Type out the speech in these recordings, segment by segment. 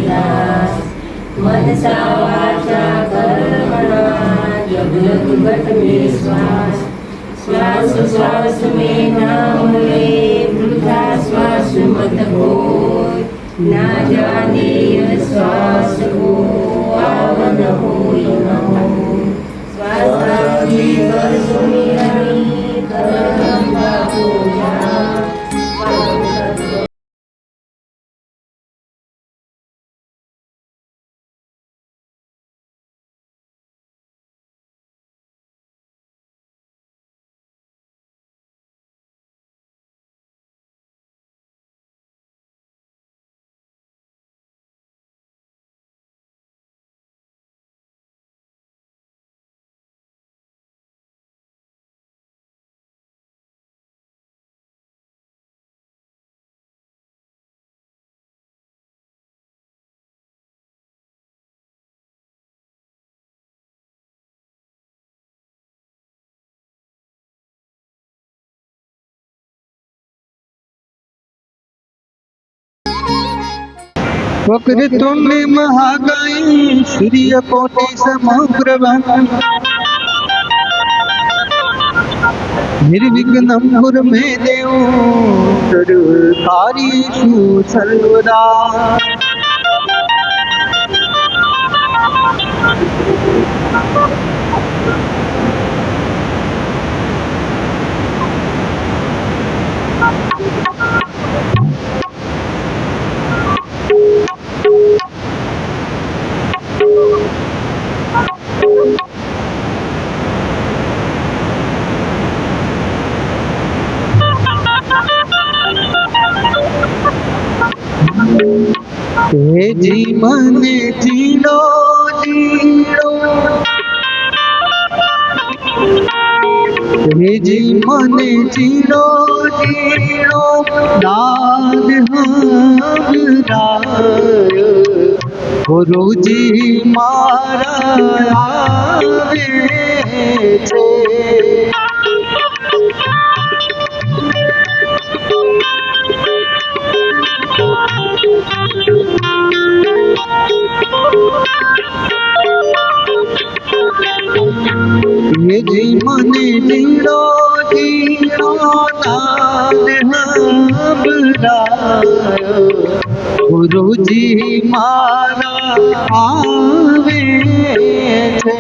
दास मनसा वाचा कर्मणा जब लग घट में श्वास श्वास श्वास में नाम ले वृथा श्वास मत खोय ना जाने श्वास को आवन होय न होय श्वासाची कर सुमिरनी करम पूजा वक्रतुंड महाकाय सूर्यकोटि समप्रभा निर्विघ्नं कुरु मे देव सर्वकार्येषु सर्वदा। हे जीवन जीलो जीलो हे जीवन जीलो जीलो दाद हमराय गुरुजी मारा आवे छे। ये जीवन जीरो जीरो दान हमराय गुरुजी मारा आवे छे।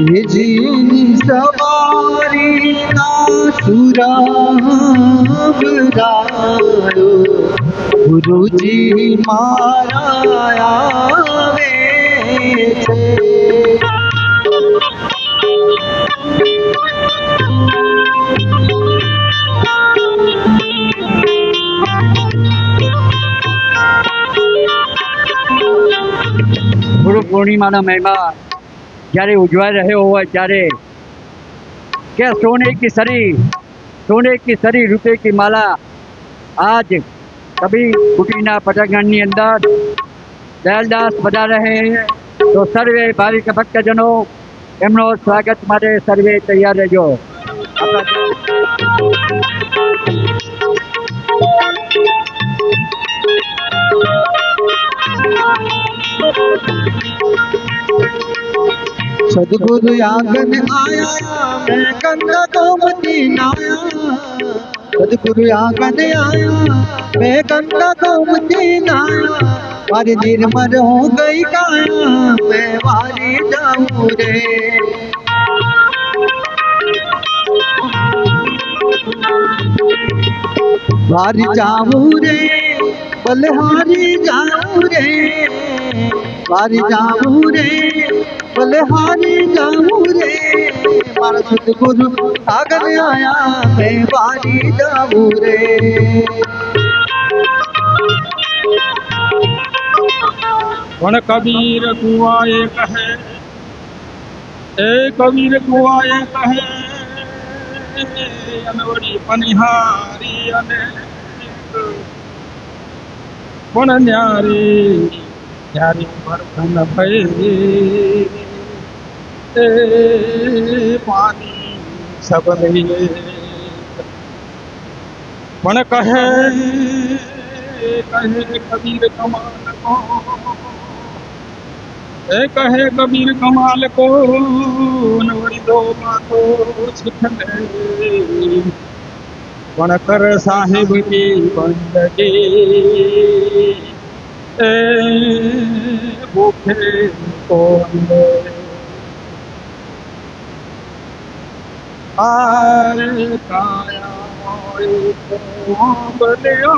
ये जीनी सवारी ना सुराबरायो गुरुजी मारा आवे छे। ગુરુ પૂર્ણિમાનો મહિમા જ્યારે ઉજવાઈ રહ્યો હોય ત્યારે કે सोने की सरी रुपये की माला आज कभी कुटीना पटागणनी अंदर दयालदास बजा रहे हैं। तो सर्वे भाविक भक्तजनों एमनो स्वागत माटे सर्वे तैयार रहो। सदगुरु आंगन आया मैं गंगा गोमती नाया। सदगुरु आंगन आया मैं गंगा गोमती नाया। मारी निर्मल हो गई काया मैं वारी जाऊं रे। वारी जाऊं रे बलिहारी जाऊं रे। वारी जाऊं रे बलिहारी जाऊं रे। मारा सतगुरु आगन आया मैं वारी जाऊं रे। पण कबीर कुआए कहे ए कबीर कुआए कहे अनवड़ी पनिहारी अने पण न्यारी ત્યારે વર્તન ભય પાણી સબ લઈએ પણ કહે કબીર કમાલ કો કહે કબીર કમાલ કો નવડી દો બાતો શીખને પણ કર સાહેબ કી બંદગી એ ભૂખે કોણ આરે કાયા બલ્યો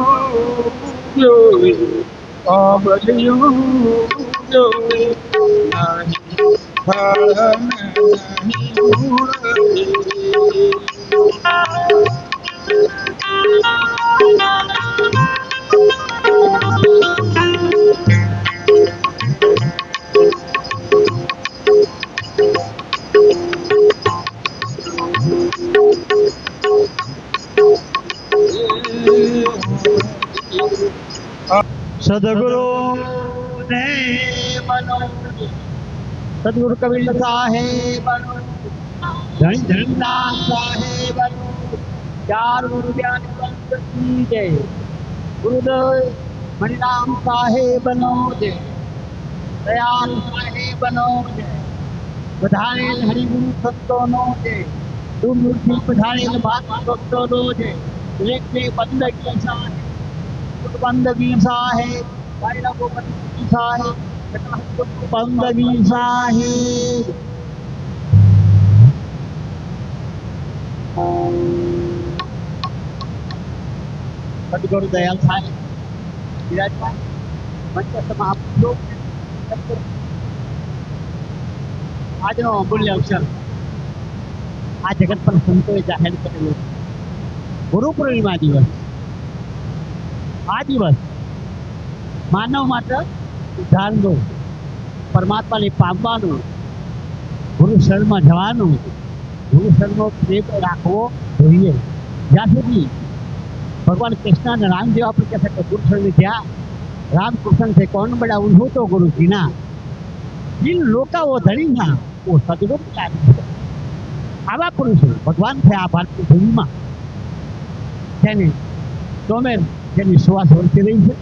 સદગુરુ ને બનો સદગુરુ કબીર સાહેબ ધણી ધનદાસ સાહેબ ચાર ગુરુ જ્ઞાન કી જય ગુરુદેવ મણિરામ સાહેબ નો જય દયાલ સાહેબ નો જય પધારેલ હરિગુરુ સંતો નો જય દૂર દૂરથી પધારેલ ભાત ભક્તો નો જય દરેકને બંદગી સાહેબ बंदगी साहेब भाई लोगों बंदगी साहेब बंदगी साहेब सदगुरु दयाल साहेब विराजमान मंच समाप्त आज नो अमूल्य अवसर आ जगत पर संतोए जाहिर करेलो गुरु पूर्णिमा दिवस आ दिवस मानव मात्र उद्धारनो परमात्मा ने पामवानो गुरु शरण में जवानो गुरु शरण में प्रेम राखवो જોઈએ જ્યાં સુધી भगवान कृष्ण ने रामदेव આપણે કહે છે ગુરુ શરણ ગયા रामकृष्ण से कौन बड़ा उन्हों तो गुरु जी ना जिन लोका वो धनी ना वो सदगुरु आवा पुरुष भगवान थे आ भारतीय भूमि में જેને તોમેર જેની સુવાસ વર્તી રહી છે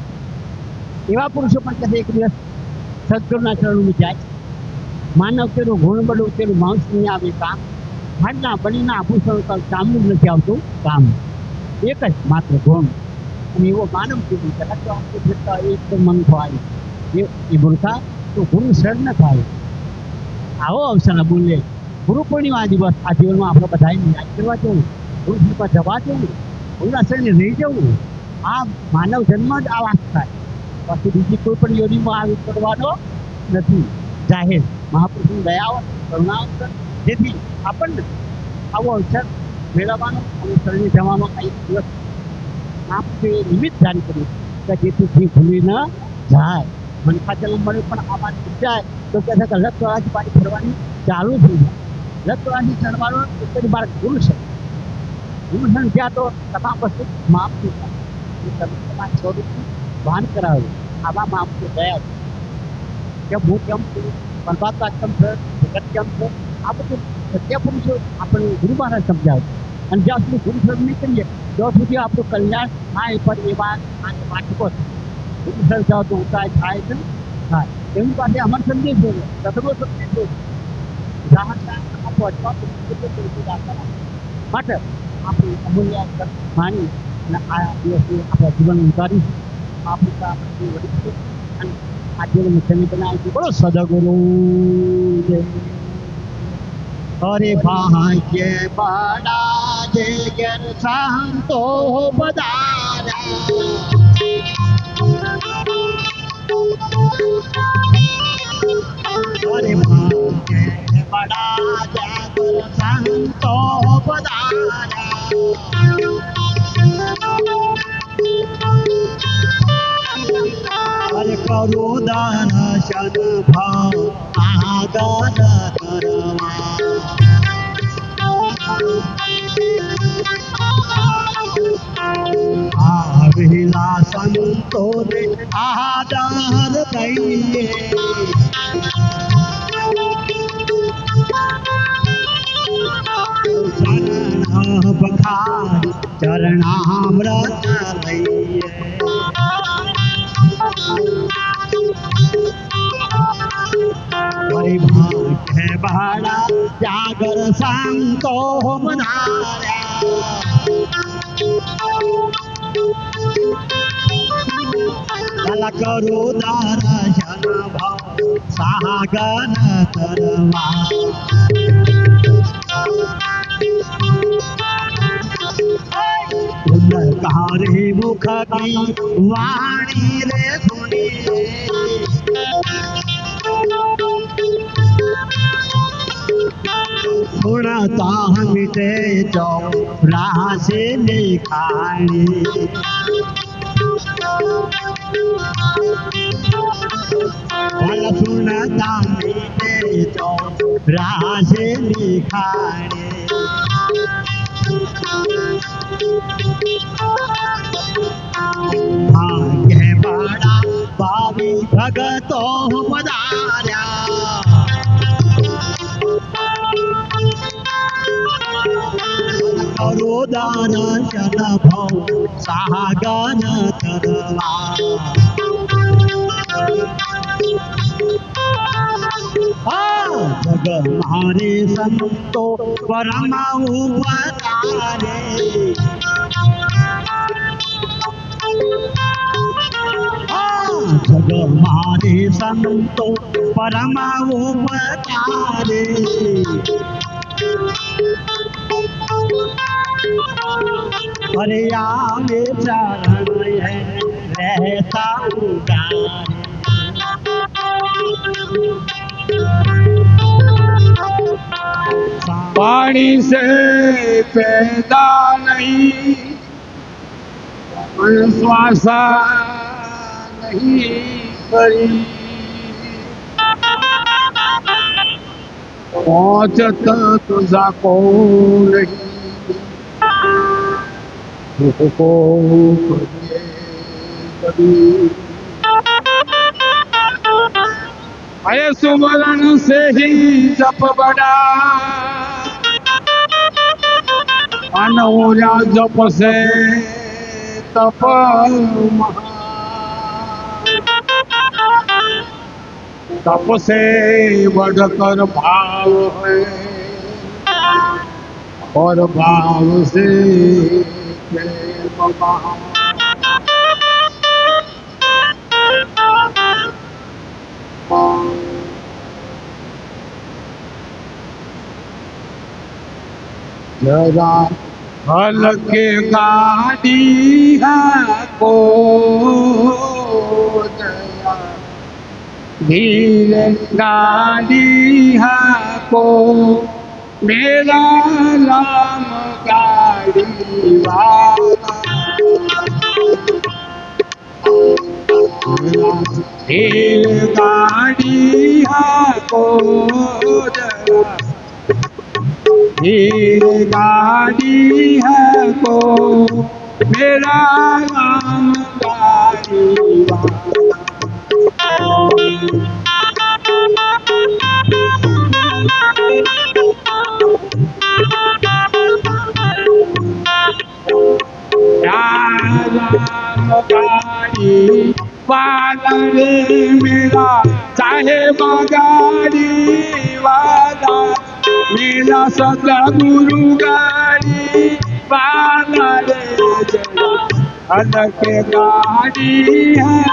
એવા પુરુષો પણ કદાચ એક દિવસ સદગુરુના ચરણોમાં જાય માનવ તેનું ગુણ બળું તેનું માંસ નહીં આવે કામ હાડના બળીના આભૂષણો કામનું જ નથી આવતું કામ એક જ માત્ર ગુણ અને એવો માનવ જીવન કદાચ આપણે જતા એકદમ મન થાય એ બોલતા તો ગુરુ શરણ ન થાય આવો અવસર બોલે ગુરુ પૂર્ણિમા દિવસ આ જીવનમાં આપણે બધાને યાદ કરવા જવું ગુરુ પર જવા જવું ગુરુના શરણે રહી જવું આ માનવ જન્મ જ આ વાત થાય પછી બીજી કોઈ પણ યોનિમાં આવી કરવાનો નથી જાહેર મહાપુરુષની દયાવન કરુણાવન જેથી આપણને આવો અવસર મેળવવાનો અને શરણે જવાનો આ એક દિવસ આપણે નિમિત્ત જારી કર્યું કે જેથી જે ભૂલી ન જાય મનખા ચલમ મળે પણ આ વાત જાય તો કહે છે કે લખવાથી પાછી ફરવાની ચાલુ થઈ જાય લખવાથી ચડવાનો એક જ બાર ગુરુ છે ગુરુ સંખ્યા તો તમામ વસ્તુ માફ થઈ જાય તમારા સ્વરૂપનું ભાન કરાવ્યું આવા માપને ગયા કે હું કેમ છું પરમાત્મા કેમ છે જગત કેમ છે આ બધું સત્ય પુરુષો આપણે ગુરુ મહારાજ સમજાવે અને જ્યાં સુધી ગુરુ શરણ નહીં કરીએ ત્યાં સુધી આપણું કલ્યાણ થાય પણ એ વાત વાંચકો છે ગુરુ શરણ જાઓ તો ઉતાય થાય છે થાય એમની પાસે અમર સંદેશ હોય સદગુરુ સંદેશ હોય માટે આપણે અમૂલ્ય માની અને આ દિવસે આપણા જીવન ઉતારીશું આપણે અને આ જીવન સમી બનાવીશું બોલો સદગુરુ અરે ભાગ્ય બડા જે ઘેર સંતો બધારા અરે ભાગ્ય બડા જે ઘેર સંતો બધારા અરે કરો દાન શન ભાવ આદાન કરવા આવેલા સંતો ને આદાન દઈ લઈએ શરણ પખાર ચરણામૃત લઈએ ભાગ્ય ભાડા જાગર સંતો મનાર્યા કરો દર્શન ભાવ સાગર તરવા કારે મુખ કી વાણી રે સુની सुनता मिटे जो रासे लिखाई सुनता मिटे जो रासे लिखाई भाग्य बड़ा भावी भगतो पधार्या करो दर्शन भव सागन तरवा जग मारे संतो परम उपकारे जग मारे संतो परम उपकारे अरे आगे चरण है रहता पानी से पैदा नहीं श्वासा नहीं करी पहुंचत तुझा को नहीं को अरे सुमरण से ही जप बड़ा अनोरा जप से तप तप से बढ़कर भाव है और भाव से जरा हल्के गाड़ी है को जया धीरे गाड़ी है को मेरा राम गाड़ी वाला धीरे गाड़ी है को धीरे गाड़ी है को मेरा राम गाड़ी राम गाड़ी वाला रे मेरा साहेब गाड़ी वाला मेरा सतगुरु गाड़ी वाला रे अलग गाड़ी है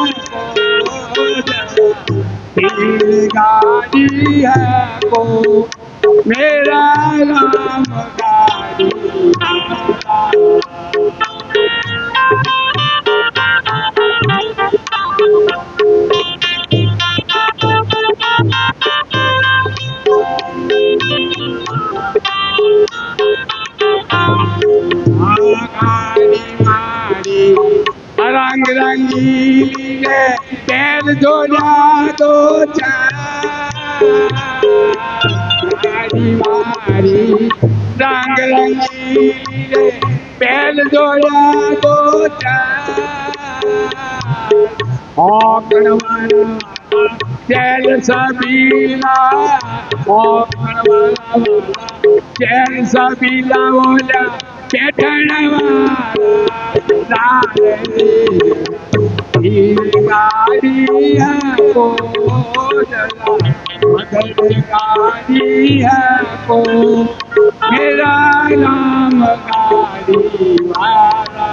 गाड़ी है को मेरा राम गाड़ी रंग रंगीले पैर जोड़ा दो चारी मारी रंग रंगीले पैर जोड़ा दो चार चैन सबीला मोहन वाला चैन सबीला बोला बैठन वाला गाड़ी है को मदद गाड़ी है को मेरा नाम गाड़ी वाला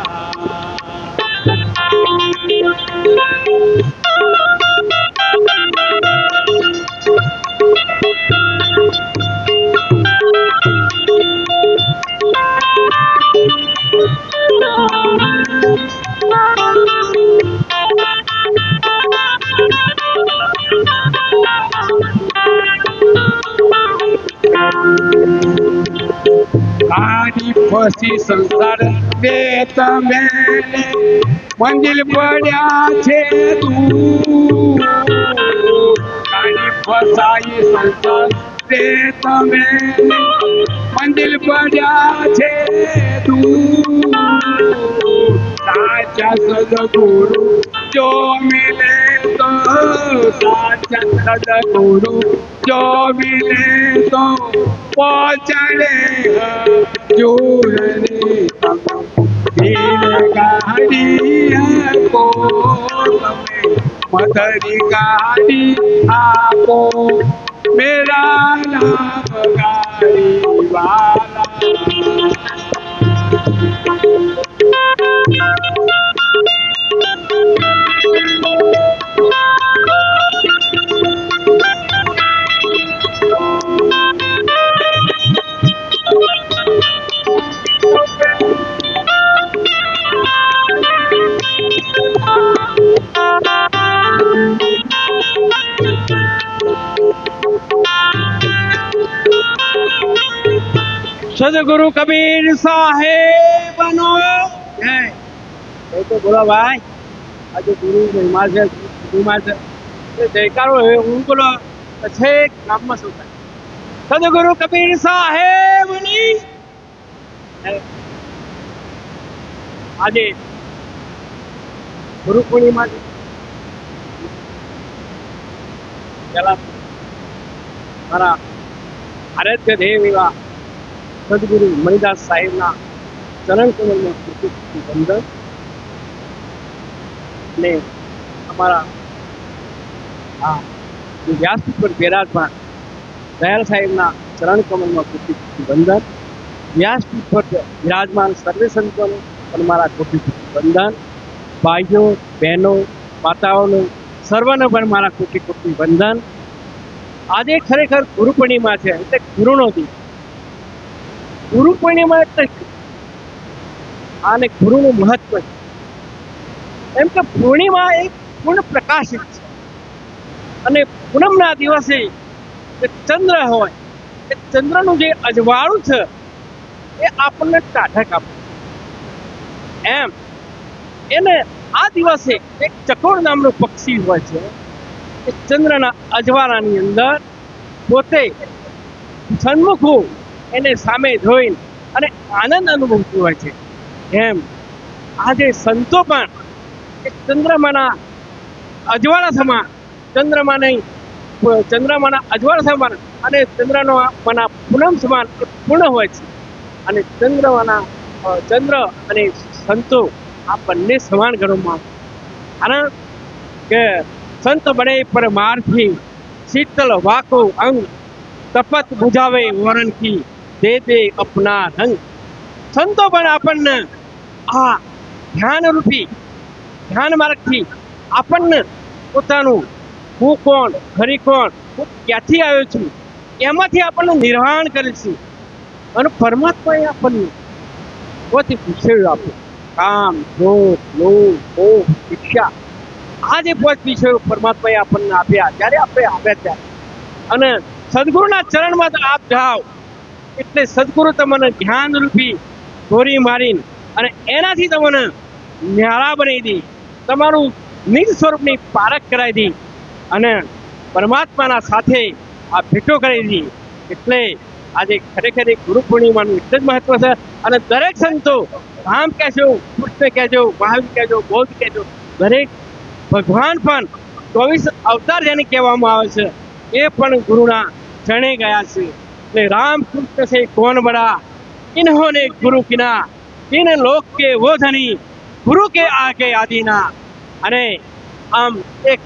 गाड़ी फसी संसार दे तमे मंजिल पड़ा छे तू गाड़ी फसाई संसार दे तमे मंजिल पड़ा छे तू साचा सदगुरु जो मिले तो साचा सदगुरु जो मिले तो पहुँचने जोड़ने गाड़ी को मदरी गाड़ी आपो मेरा नाम गाड़ी वाला सदगुरु कबीर साहेब बनो तो बोला भाई आज गुरु महिमा से जयकारो है હું બોલો છે ગામમાં શું થાય સદગુરુ કબીર સાહેબની આજે ગુરુ પૂર્ણિમા પેલા મારા આરાધ્ય દેવ એવા સદગુરુ મણિદાસ સાહેબના ચરણ કમળમાં વંદન ને અમારા વ્યાસપીઠ પર બિરાજમાન દયાલ સાહેબના ચરણ કમળમાં વંદન વ્યાસપીઠ પર બિરાજમાન સર્વે સંતોને પણ મારા કોટી વંદન ભાઈઓ બહેનો માતાઓને સર્વને પણ મારા કોટી કોટી વંદન આજે ખરેખર ગુરુ પૂર્ણિમા છે એટલે ગુરુનો દિવસ ગુરુ પૂર્ણિમા એટલે આને ગુરુનું મહત્વ છે એમ કે પૂર્ણિમા એક પૂર્ણ પ્રકાશિત છે અને પૂનમના દિવસે જે ચંદ્ર હોય એ ચંદ્રનું જે અજવાળું છે એ આપણને ટાઢક આપે એમ એને આ દિવસે એક ચકોર નામનું પક્ષી હોય છે એ ચંદ્રના અજવાળાની અંદર પોતે સન્મુખું એને સામે જોઈને અને આનંદ અનુભવતું હોય છે એમ આજે સંતો પણ એક ચંદ્રમાના અજવાળા સમાન ચંદ્રમાના અજવાળા સમાન અને ચંદ્રનો માના પૂનમ સમાન એ પૂર્ણ હોય છે અને ચંદ્ર અને સંતો આ બંને સમાન ગણવામાં આવે કારણ કે સંત બને પરમાર્થી શીતલ વાકો અંગ તપત બુઝાવે વરણથી દે દે અપના રંગ સંતો પણ આપણને આ ધ્યાન માર્ગથી આપણને પોતાનું હું કોણ ખરી કોણ હું ક્યાંથી આવ્યો છું એમાંથી આપણને નિર્વાણ કરે છે અને પરમાત્માએ આપણને પોતે વિષયો આપ્યો કામ ક્રોધ લોભ મોહ ઈચ્છા આ જે 5 વિષયો પરમાત્માએ આપણને આપ્યા જ્યારે આપણે આવ્યા ત્યારે અને સદગુરુના ચરણમાં તો આપ જાઓ એટલે સદગુરુ તમને ધ્યાન રૂપી દોરી મારીને અને એનાથી તમને ન્યારા બનાવી દી તમારું નિજ સ્વરૂપની પારખ કરાવી દી અને પરમાત્માના સાથે આ ભેટો કરી દી એટલે આજે ખરેખર એક ગુરુ પૂર્ણિમાનું એટલું જ મહત્વ છે અને દરેક સંતો રામ કહેજો કૃષ્ણ કહેજો મહાવીર કહેજો બૌદ્ધ કહેજો દરેક ભગવાન પણ 24 અવતાર જેને કહેવામાં આવે છે એ પણ ગુરુના ચરણે ગયા છે. એટલે રામકૃષ્ણ સે કોણ બડા, इन्होंने गुरु किना, इन लोक के वो धनी, गुरु के आगे आदीना. અને આમ એક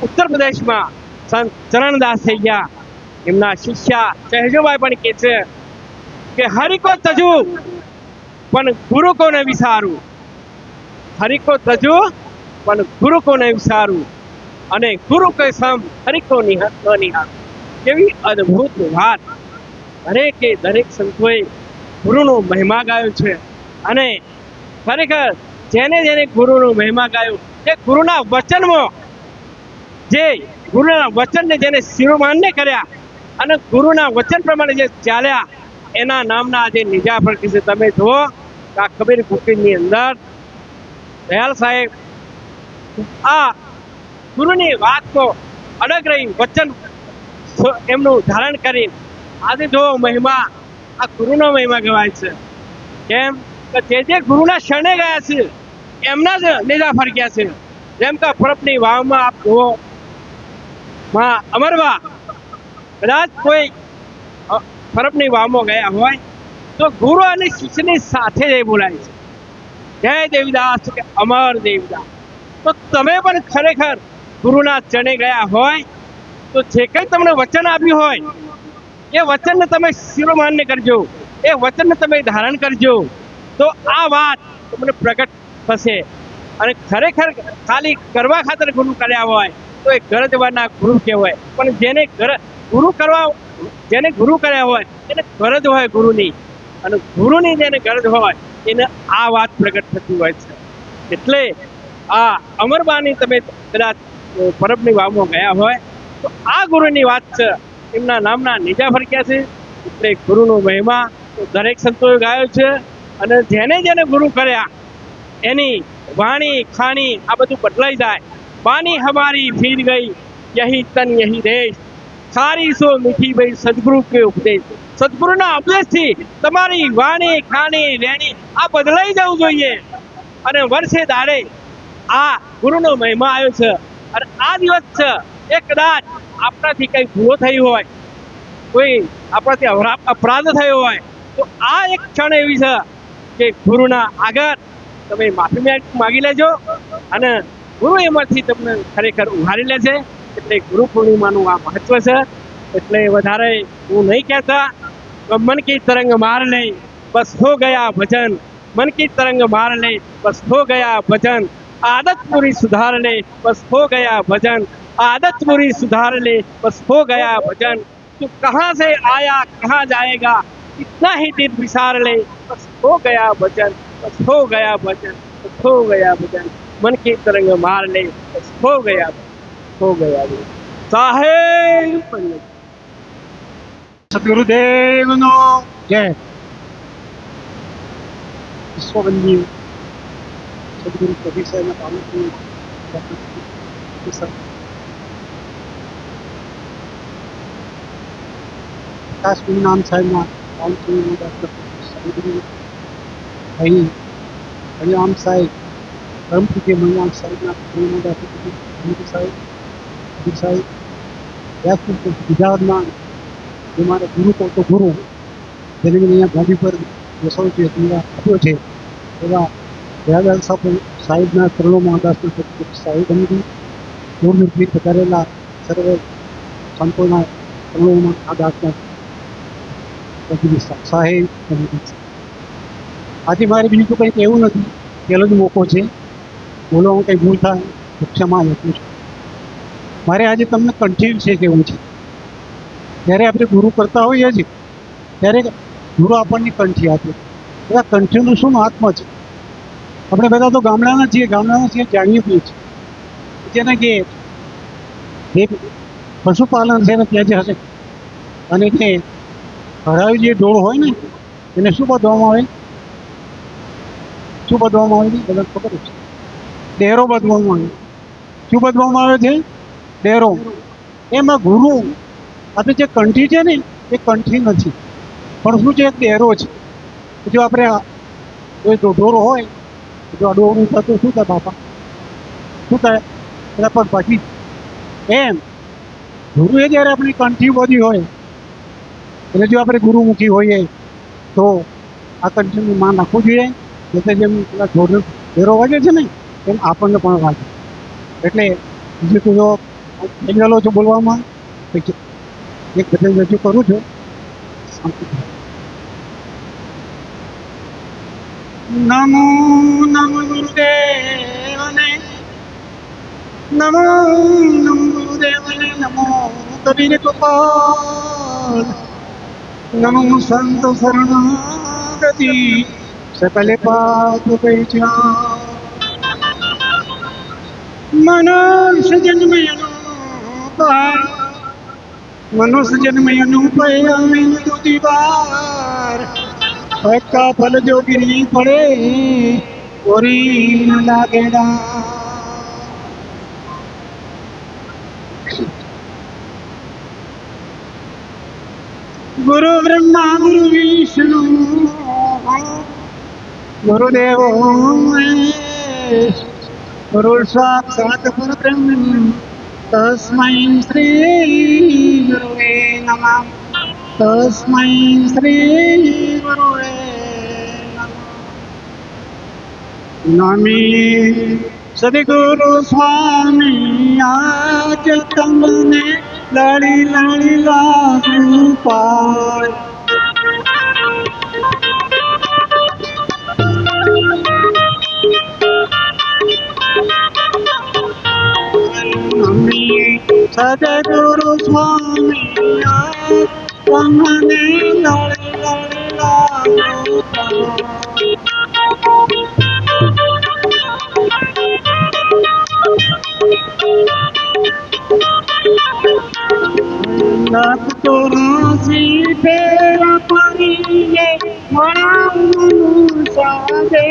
ઉત્તર પ્રદેશમાં સંત ચરણદાસ થઈ ગયા, એમના શિષ્યા સહેજોભાઈ પણ કહે છે કે હરિકો તજુ પણ ગુરુ કોને વિસારું, હરિકો તજુ પણ ગુરુ કોને વિસારું, અને ગુરુ કે સમ હરિકો નિહાર. કેવી અદ્ભુત વાત! દરેક સંતોએ ગુરુનો મહિમા ગાયો છે. અને ખરેખર જેને જેને ગુરુનો મહિમા ગાયો, એ ગુરુના વચનમાં, જે ગુરુના વચનને જેને શિરોમાન્ય કર્યા અને ગુરુના વચન પ્રમાણે જે ચાલ્યા, એના નામના આજે નિજા ફરકી છે. તમે જુઓ કે આ કબીર કુટીરની અંદર દયાલ સાહેબ આ ગુરુની વાતનો અડગ રહી વચન એમનું ધારણ કરી આજે જો મહિમા, આ ગુરુનો મહિમા કહેવાય છે. કેમ કે જે ગુરુના શરણે ગયા છે એમના જ નેજા ફરક્યા છે. જેમ કે પરબની વાવમાં આપ જુઓ, માં અમરવા કદાચ કોઈ પરબની વાવમાં ગયા હોય તો ગુરુ અને શિષ્યની સાથે જ બોલાય છે, જય દેવીદાસ કે અમર દેવીદાસ. તો તમે પણ ખરેખર ગુરુના ચરણે ગયા હોય તો જે કંઈ તમને વચન આપ્યું હોય એ વચનને તમે શિરોમાન્ય કરજો, એ વચનને તમે ધારણ કરજો, તો આ વાત તમને પ્રગટ થશે. અને ખરેખર ખાલી કરવા ખાતર ગુરુ કર્યા હોય તો એ ગરજવાના ગુરુ કહેવાય. પણ જેને ગુરુ કર્યા હોય એને ગરજ હોય ગુરુની, અને ગુરુની જેને ગરજ હોય એને આ વાત પ્રગટ થતી હોય છે. એટલે આ અમરબાની તમે કદાચ પરબની વાવમાં ગયા હોય તો આ ગુરુની વાત છે. એમના નામના નીજા ફરક્યા છે. એટલે ગુરુનો મહિમા દરેક સંતોએ ગાયો છે. અને જેને જેને ગુરુ કર્યા એની વાણી ખાણી આ બધું બદલાઈ જાય. વાણી હમારી ફીર ગઈ, યહી તન યહી દેશ, સારી સો મીઠી ભાઈ સદગુરુ કે ઉપદેશ. સદગુરુના ઉપદેશથી તમારી વાણી ખાણી રહેણી આ બદલાઈ જવું જોઈએ. અને વર્ષે દાડે આ ગુરુનો મહિમા આવ્યો છે. અને આ દિવસ છે એ કદાચ આપણાથી કંઈ ભૂલો થઈ હોય, કોઈ આપણાથી અપરાધ થયો હોય, તો આ એક ક્ષણ એવી છે કે ગુરુના આગળ તમે માફી માગી લેજો અને ગુરુ એમાંથી તમને ખરેખર ઉઘારી લેશે. એટલે ગુરુ પૂર્ણિમાનું આ મહત્વ છે. એટલે વધારે હું નહીં કહેતા. મન કી તરંગ માર લે બસ હો ગયા ભજન, मन की तरंग मार ले बस हो गया भजन, आदत पूरी सुधार ले बस हो गया भजन, आदत पूरी सुधार ले बस हो गया भजन. तू कहाँ से आया कहाँ जाएगा इतना ही दिल विसार ले बस हो गया भजन, बस हो गया भजन, बस हो गया भजन. मन की तरंग मार ले बस हो गया भजन. साहेब સદગુરુદેવનો જય. વિશ્વવંદી સદગુરુ કબીર સાહેબના પાલનપુર વિકાસ નામ સાહેબના પાલનપુર સદગુરુ અહીં હરિરામ સાહેબ પરમ પૂજ્ય મણિરામ સાહેબના સાહેબ કબીર સાહેબ વ્યાસપુર ગુજરાતમાં જે મારા ગુરુ કહો તો ગુરુ જેને અહીંયા ગાદી પર બેસાડું છે આપ્યો છે એવા દયાલાલ સાહેબના ચરણોમાં દાસના સાહેબ અમીરી દૂરમૂર્તિ પધારેલા સર્વે સંતોના ચરણોમાં આ દાસના સાહેબ આજે મારે બીજું તો કંઈ કહેવું નથી. પહેલો જ મોકો છે. બોલવામાં કંઈ ભૂલ થાય તો ક્ષમા આપું છું. મારે આજે તમને કન્ટિન્યુ છે કહેવું છે. જ્યારે આપણે ગુરુ કરતા હોઈએ છીએ ત્યારે ગુરુ આપણને કંઠી આપે. બધા કંઠીનું શું મહાત્મ છે? આપણે બધા તો ગામડાના છીએ જાણીએ છીએ. જેને કે એક પશુપાલન છે ને ત્યાં જે હશે અને તે હરાવી જે ઢોળ હોય ને એને શું બાંધવામાં આવે? શું બાંધવામાં આવે છે? બધા ખબર છે. ડેરો બાંધવામાં આવે. શું બાંધવામાં આવે છે? ડેરો. એમાં ગુરુ આપણે જે કંઠી છે ને એ કંઠી નથી, પણ શું છે? એક ડેરો છે. જો આપણે કોઈ ઢોરો હોય જો આ ડોરું થતું શું થાય બાપા? શું થાય? એટલે પણ પછી એમ ગુરુએ જ્યારે આપણી કંઠી બોધી હોય એટલે જો આપણે ગુરુમુખી હોઈએ તો આ કંઠીનું માન રાખવું જોઈએ. એટલે જેમ પેલા ઢોરનો ભેરો વાગે છે ને એમ આપણને પણ વાગે. એટલે બીજું તો જો થઈ ગયેલો છું બોલવામાં એક બધે રજૂ કરું છું. નમો નમો ગુરુદેવને, નમો નમો ગુરુદેવને, નમો કબીર ગોપાલ, નમો સંત શરણાગતિ સકલે પાપ પહેચાન. મનુષ્ય જન્મ અનુપય દુધી બાર હક્કા ફલ જો ગિરી પડે ઓરી ન લાગેડા. ગુરુ બ્રહ્મા ગુરુ વિષ્ણુ ગુરુદેવો મહેશ, ગુરુ સાક્ષાત પરબ્રહ્મ તસ્મૈ શ્રી ગુરુવે નમઃ. તસ્મૈ શ્રી ગુરુવે નમઃ. નમી સદગુરુ સ્વામી આજ તમને લડી લડી લાગુ પાર. નમી સદગુરુ સ્વામી આજ તમને લડી લડી લાગુ પાર. લાખ ચોરાસી ફેરા ફરીએ મળવાનું સાદે.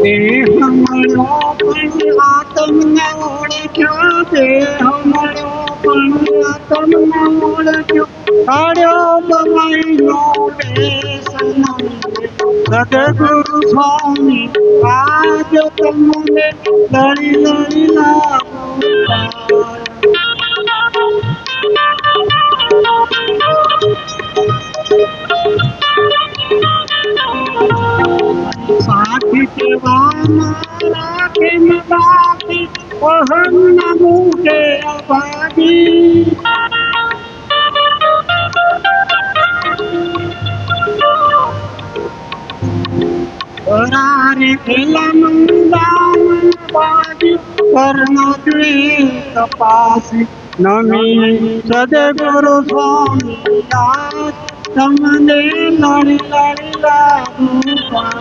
દેહ મળો પણ આત્મને ઓળખ્યો, દેહ મળો પણ આત્મને ઓળખ્યો, કાઢ્યો બમાઈનો વેશ. સદગુરુ સ્વામી આજ તમને લડી લડી લાગુ પાર. સાથી સેવામાં રાખે ન બાકી અહમ ન મૂકે અભાગી. કરારે પેલા મંદાન બાજી કર્ણ દ્વે તપાસી. નમી સદગુરુ સ્વામી આજ તમને લડી લડી લાગુ પાર.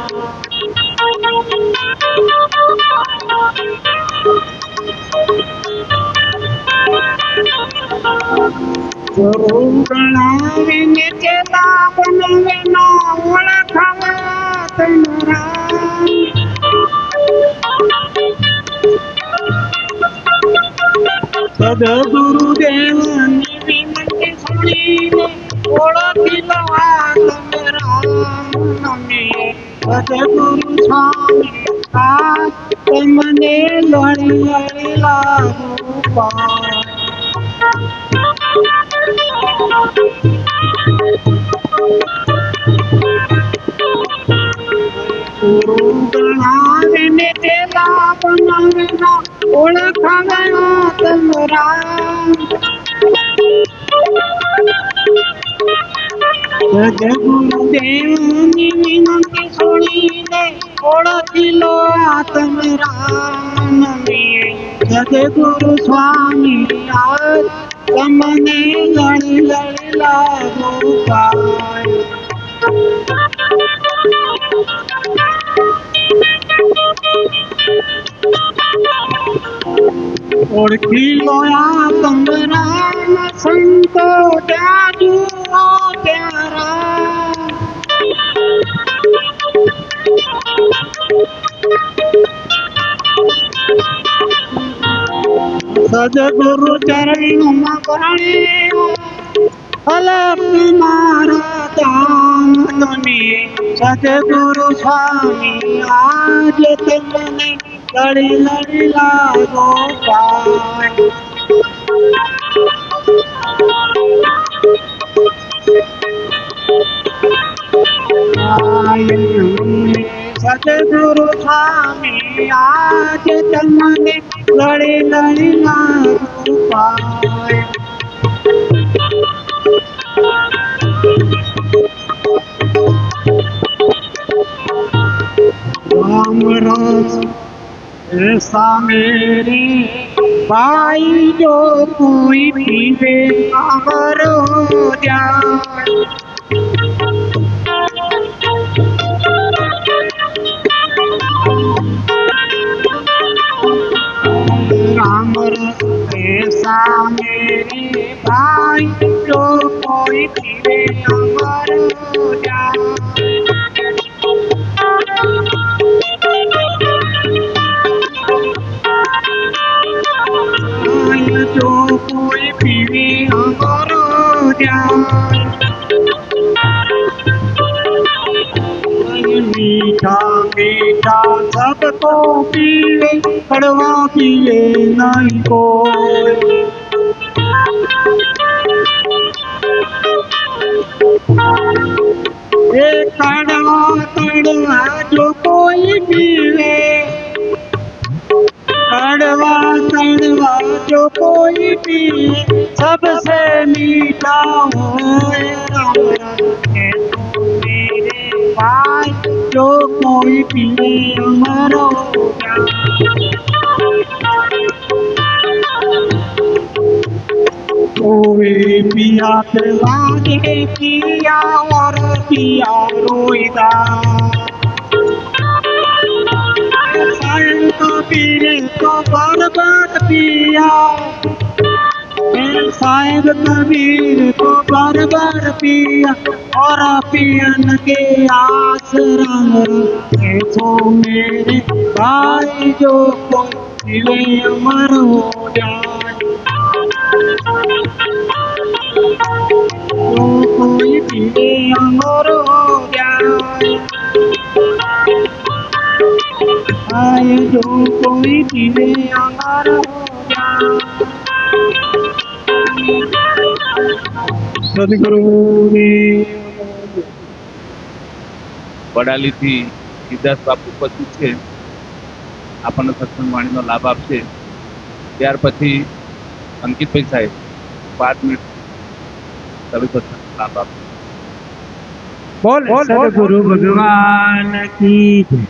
ગુરુ ગણાવીને ચેલા બનાવે ના ઓળખાવા તમારા. સદગુરુદેવની વિનંતી સુણીને ઓળખી લવા તમારા. નમી સદગુરુ સ્વામી આજ તમને લડી લડી લાગુ પાર. ગુરુ ગણાવીને ચેલા બનાવે ના ઓળખાવા તમારા. સદગુરુદેવની વિનંતી સુણીને ઓળખી લો આત્મરામ. સદગુરુ સ્વામી આજ તમને લડી લડી લાગુ પાર. ઓળખી લો આત્મરામ સંતો ત્યાં જુઓ પ્યારા. સદગુરુ ચરણોમાં પરણે અલગ મારા ધામ તમે સદગુરુ સ્વામી આજ તમને લડી લડી લાગો પાય સદગુરુ સ્વામી આજ તમને લડી લડી લાગો પાય राम रस ऐसा मेरे भाई जो कोई पीवे अमर हो जाए राम रस ऐसा मेरे भाई जो कोई पीवे अमर हो जाए जो कोई पीवे अमर हो जाए मीठा मीठा सबको पीवे कड़वा पीवे नहीं कोई कड़वा कड़वा जो कोई पीवे कड़वा कड़वा जो कोई पीए सबसे मीठा होए राम रस तो मेरे भाई जो कोई पीए अमर हो जाए कोई पिया लागे पिया और पिया रोईदा कबीर तो बार बार पिया साहेब कबीर तो बार बार पिया और पियन के आस राम रखे तो मेरे भाई जो कोई अमर हो जाए जो कोई पीवे अमर हो जाए आए जो कोई पीवे अमर हो जाए सदगुरु વડાલીથી સિદ્ધાર્થ બાપુ ઉપસ્થિત છે, આપણને સત્સંગ વાણીનો લાભ આપશે. ત્યાર પછી અંકિતભાઈ સાહેબ 5 મિનિટ તમે સત્સંગ લાભ આપશે. बोल सदगुरु भगवान की जय।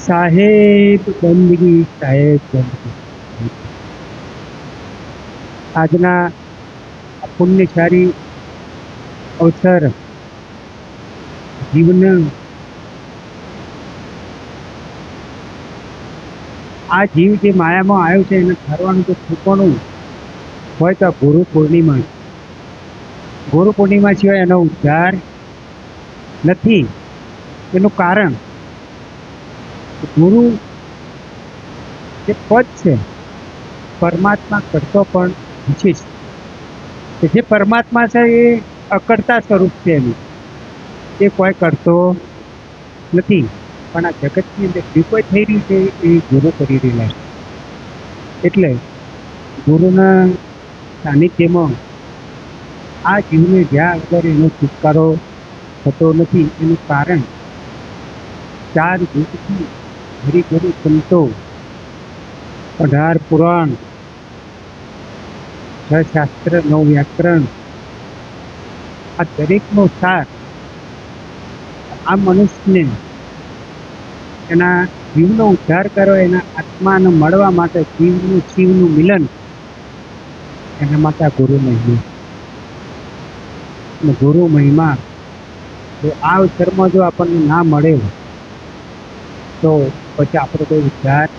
साहेब बंदगी साहेब बंदगी આજના પુણ્યશાળી અવસર જીવન આ જીવ જે માયામાં આવ્યો છે એને ઠરવાનું જો ઠેકાણું હોય તો ગુરુ પૂર્ણિમા. ગુરુ પૂર્ણિમા સિવાય એનો ઉદ્ધાર નથી. એનું કારણ ગુરુ જે પદ છે પરમાત્મા કરતો પણ વિશેષ છે. જે પરમાત્મા છે એ અકર્તા સ્વરૂપ છે એનું, એ કોઈ કરતો નથી. પણ આ જગતની અંદર જે કોઈ થઈ રહ્યું છે એ ગુરુ કરી રહેલા છે. એટલે ગુરુના સાનિધ્યમાં આ જીવને જ્યાં વગર એનો છુટકારો થતો નથી. એનું કારણ 4 યુગથી હરિગુરુ સંતો 18 પુરાણ 6 શાસ્ત્ર 9 વ્યાકરણ આ દરેકનો સાર આ મનુષ્યને એના જીવનો ઉદ્ધાર કરો, એના આત્માને મળવા માટે શિવનું મિલન એના માટે આ ગુરુ મહિમા. અને ગુરુ મહિમા જો આ અવસરમાં જો આપણને ના મળે તો પછી આપણો કોઈ ઉદ્ધાર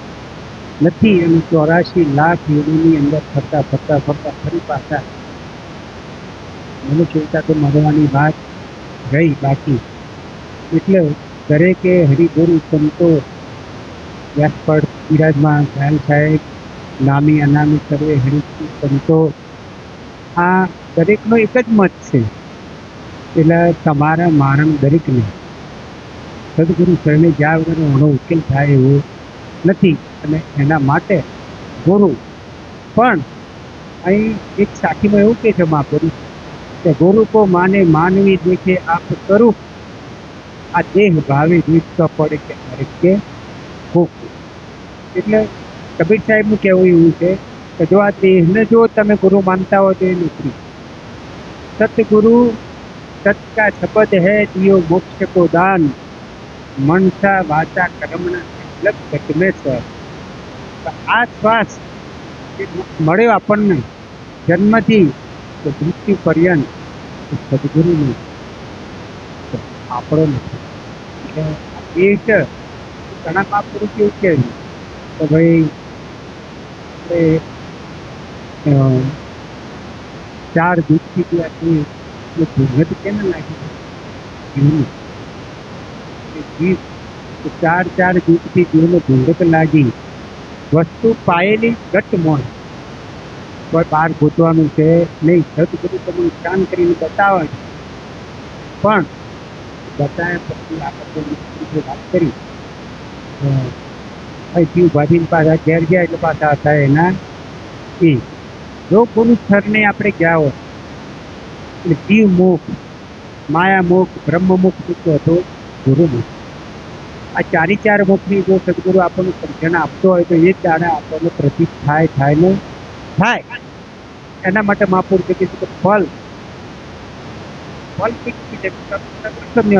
નથી. એમ 84 લાખ યોગીની અંદર ફરતા ફરતા ફરતા ફરી પાછા મનુષ્યતા તો મળવાની વાત રહી બાકી. એટલે દરેકે હરિગુરુ સંતો વ્યાસપડ બિરાજમાન દયાલ સાહેબ નામી અનામી સર્વે હરિગુરુ સંતો આ દરેકનો એક જ મત છે. એટલે તમારા મારા દરેકને સદગુરુ શરણે જ્યાં વગર એનો ઉકેલ થાય એવું નથી. અને એના માટે ગુરુ પણ અહીં એક સાખીમાં એવું કહે છે મહાપુરુષ કે ગુરુ કો માને માનવી દેખે આપ કરું, આ દેહ ભાવે રીત પડે કે હરેક કે ભૂખ. એટલે કબીર સાહેબનું કહેવું એવું છે કે જો આ દેહને જો તમે ગુરુ માનતા હોય તો એ નથી. સતગુરુ सत का शपथ है दियो मोक्ष को दान, मनसा वाचा कर्मणा लग घटमे स्वर. આ શ્વાસ જે મળ્યો આપણને જન્મથી તો મૃત્યુ પર્યંત સદગુરુનું આપણો નથી. એટલે એ છે ઘણા મહાપુરુષ એવું કહે કે ભાઈ આપણે 4 દૂધથી પીવાથી દુર્ગત કેમ લાગી જીવનું જીવ 4 દૂધથી જીવને દુર્ગત લાગી. વસ્તુ પાયેલી ઘટ મોણ કોઈ બહાર ગોતવાનું છે નહીં. સદગુરુ તમને કામ કરીને બતાવે છે, પણ બતાવ્યા પછી આપણે વાત કરી અહીંથી ઉભાથી પાછા ઘેર ગયા એટલે પાછા હતા એના એ જો ગુરુ સ્થળને આપણે ગયા હોય એટલે જીવ મુખ, માયા મુખ, બ્રહ્મ મુખ મૂક્યો હતો ગુરુ મુખ. આ 4 મુખની જો સદગુરુ આપણને સમજણ આપતો હોય તો એ જ દાડે આપણને પ્રતીક થાય ને થાય. એના માટે મહાપુરુષે કીધું કે ફલ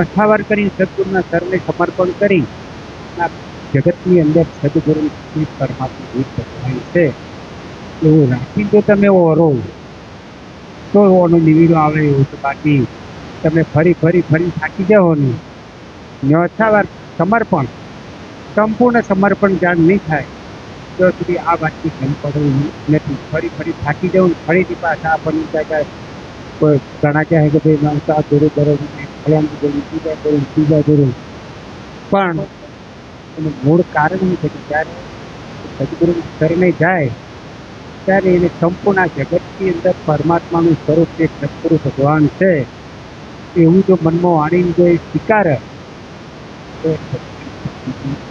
અઠાવાર કરી સદગુરુના સરને સમર્પણ કરી આ જગતની અંદર સદગુરુ પરમાત્મા ભગવાન છે એવું રાખી જો તમે ઓરો તો ઓનો નિવેડો આવે એવું તો બાકી તમે ફરી થાકી જાઓ ને અઠાવાર સમર્પણ સંપૂર્ણ સમર્પણ જ્યાં નહીં થાય ત્યાં સુધી આ વાતની ગમ પડવું નથી. ફરી થાકી જવું ફરીથી પાછા આપણને ત્યાં કોઈ ઘણા કહે કે ભાઈ નવસા દોરો ફલાણું કરું ત્રીજા કરું પણ એનું મૂળ કારણ એ છે કે જ્યારે સદગુરુ શરણે જાય ત્યારે એને સંપૂર્ણ જગતની અંદર પરમાત્માનું સ્વરૂપ જે સદગુરુ ભગવાન છે એવું જો મનમાં વાણીને જો એ સ્વીકારે તો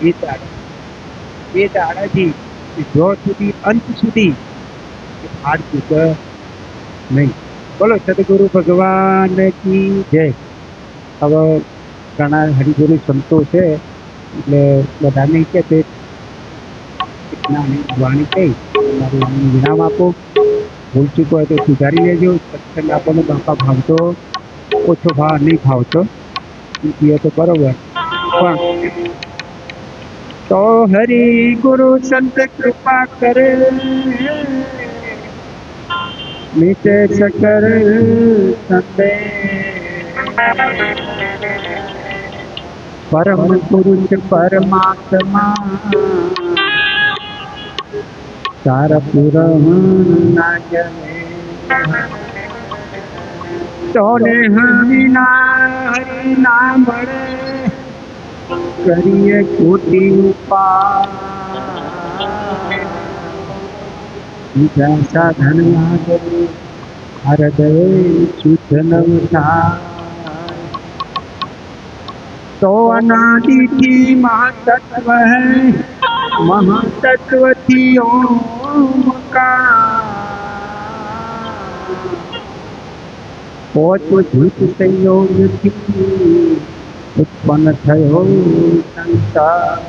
એ દાડાથી જો સુધી અંત સુધી હાડ ચૂકે નહીં. બોલો સદગુરુ ભગવાન કી જય. હવે ઘણા હરિગુરુ સંતો છે એટલે બધાને કે તે વાણી કહી મારી વાણી વિરામ આપો. ભૂલ ચૂકો હોય તો સુધારી લેજો. સત્સંગ આપણને બાપા ભાવતો ઓછો ભાવ નહીં ભાવતો એ તો બરોબર, પણ તો હરિ ગુરુ સંત કૃપા કરે મીટે સકર સંદે પરમ પુરુષ પરમાત્મા તારા પુરમ ના જમે તોને હરિના હરિ ના મળે કરીએ ખોટી ઉપાય સાધન લાગે હૃદય શુદ્ધ નવ થાય તો અનાદિથી મહાતત્વ હૈ મહાતત્વથી ઓમકાર પોત જૂથ સંયોગથી ઉત્પન્ન થયો સંસાર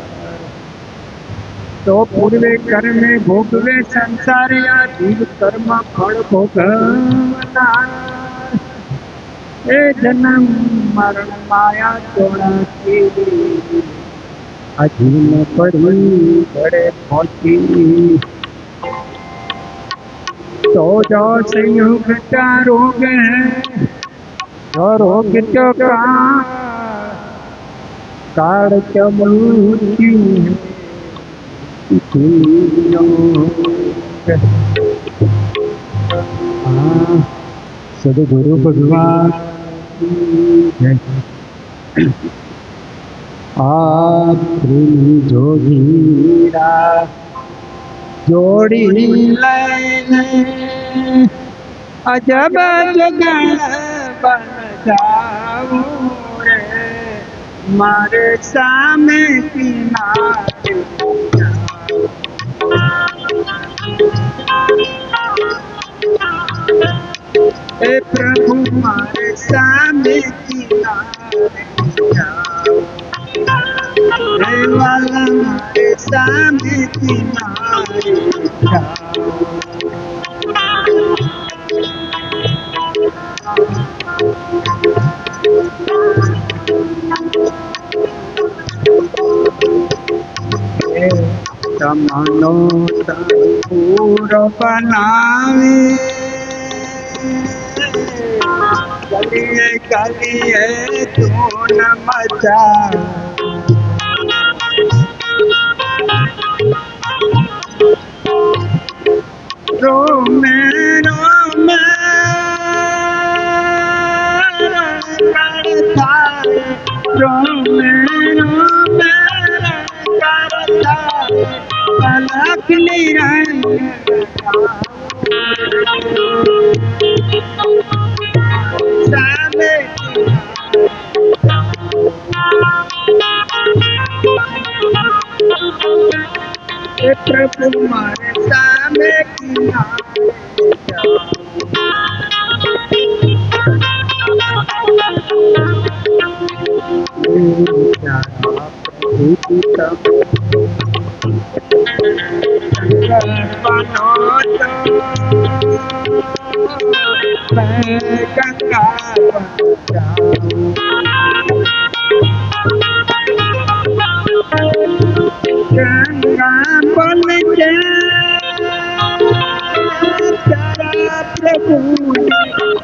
તો પૂર્વે કર્મે ભોગવે સંસાર આ જીવ કર્મ ફળ ભોગવનાર એ જન્મ મરણ માયા ચોળાથી આ જીવને પડી પડે પહોંચી तो जो संयोग का रोग है जो रोग जो काल च मृत्यु सदगुरु भगवान आप जोगीरा जोड़ी लैने અજબ જગણ બન જાવું રે મારે સામે કિનારે એ પ્રભુ મારે સામે કિનારે જાઓ રે વાલા મારે સામે કિનારે જાઓ તમનો તંબુર બનાવે ગલીએ ગલીએ ધૂન મચા રોમે રોમે થાય રોમે રોમે અલખની રંગ સામે એ પ્રભુ મારે સામે ગંગા બન પ્રભુ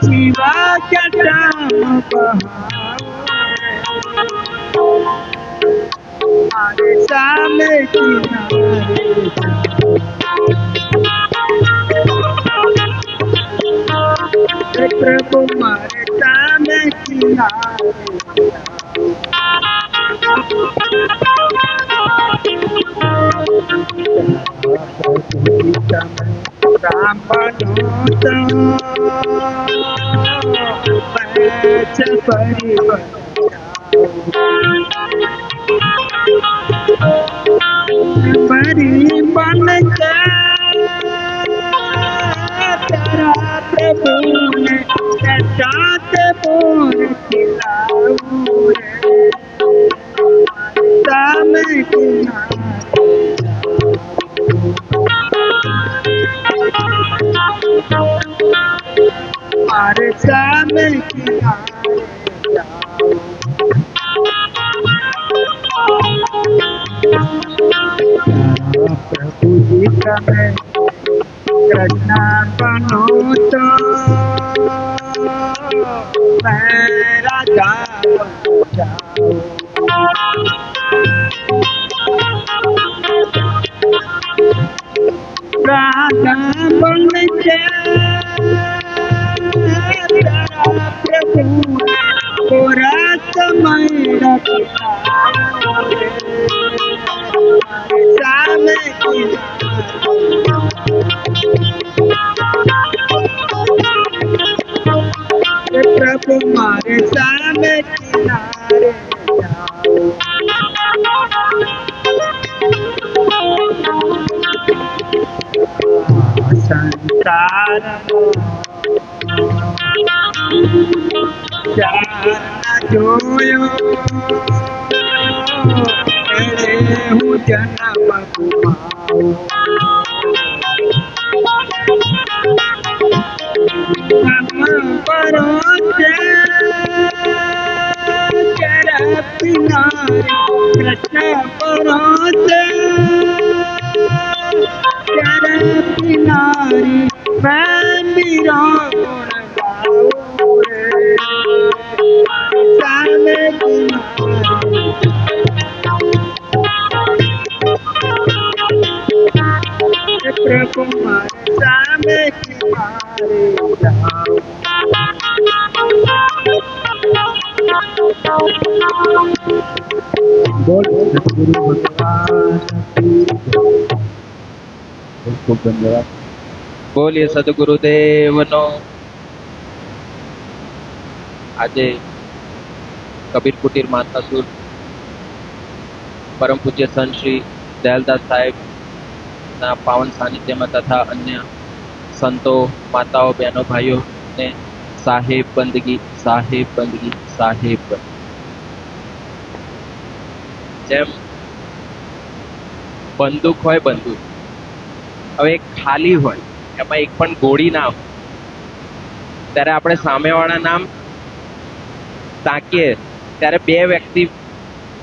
શિવા જટામ મારે સામે કિનારે પ્રભુ મારે સામે કિનારે રામ बड़ी बन के तेरा प्रभु ने साथ बोर खिलाऊं रे सामे मारे सामे किनारे जाओ प्रभु जी તમે कृष्णा बनो तो मैं राजा बन जाऊं राजा बन के तेरा प्रभु पूरा समय रखना सामे प्रभु मारे सामे किनारे संसार જોયો એને હું જન્મ ગુમાવું પરો છે જરા પિનારી કૃષ્ણ પરો છે જરા પિનારી મંદિરો ગુણ ગાઉં રે સામે प्रभु मारे सामे किनारे जाओ बोल सतगुरु भगवान ખૂબ ધન્યવાદ. બોલીએ સદગુરુદેવનો આજે કબીર કુટીર માતાસુર પરમ પૂજ્ય સંત શ્રી દયાલદાસ સાહેબના પાવન સાનિધ્યમાં તથા અન્ય સંતો, માતાઓ, બહેનો, ભાઈઓને સાહેબ બંદગી, સાહેબ બંદગી, સાહેબ બંદગી. જેમ બંદૂક હોય, બંદૂક હવે એક ખાલી હોય, એમાં એક પણ ગોળી ના હોય, ત્યારે આપણે સામેવાળા નામ તાકીએ ત્યારે બે વ્યક્તિ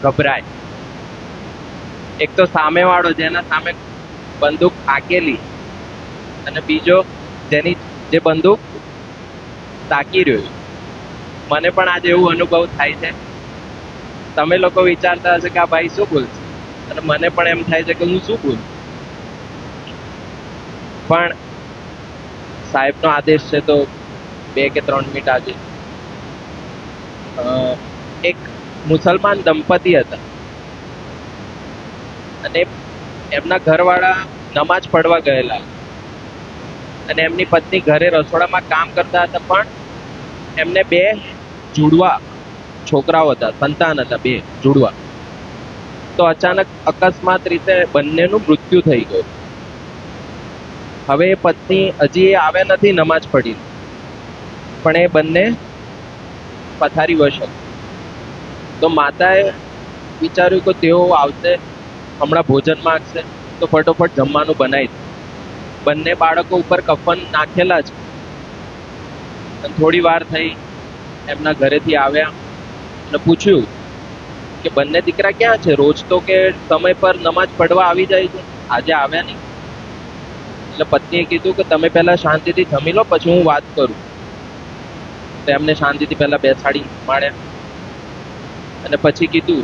ગભરાય. એક તો સામેવાળો જેના સામે બંદૂક આકેલી, અને બીજો જે બંદૂક તાકી રહ્યો છે. મને પણ આજે એવું અનુભવ થાય છે. તમે લોકો વિચારતા હશે કે આ ભાઈ શું બોલશે, અને મને પણ એમ થાય છે કે હું શું બોલું. પણ સાહેબનો આદેશ છે તો 2 કે 3 મિનિટ આજે. એક મુસલમાન દંપતી હતા અને એમના ઘરવાળા નમાજ પડવા ગયેલા અને એમની પત્ની ઘરે રસોડામાં કામ કરતા હતા, પણ એમને 2 જુડવા છોકરાઓ હતા, સંતાન હતા, 2 જુડવા. તો અચાનક અકસ્માત રીતે બંનેનું મૃત્યુ થઈ ગયું. હવે એ પત્ની હજી આવ્યા નથી નમાજ પડી, પણ એ બંને પથારી વશ હતા. તો માતાએ વિચાર્યું કે તેઓ આવશે, હમણાં ભોજન માંગશે, તો ફટોફટ જમવાનું બનાવી દે. બંને બાળકો ઉપર કફન નાખેલા છે. અને થોડી વાર થઈ, એમના ઘરેથી આવ્યા અને પૂછ્યું કે બંને દીકરા ક્યાં છે? રોજ તો કે સમય પર નમાજ પડવા આવી જાય છે, આજે આવ્યા નહીં. એટલે પત્નીએ કીધું કે તમે પહેલા શાંતિથી જમી લો, પછી હું વાત કરું. તો એમને શાંતિથી પહેલા બેસાડી માળ્યા અને પછી કીધું,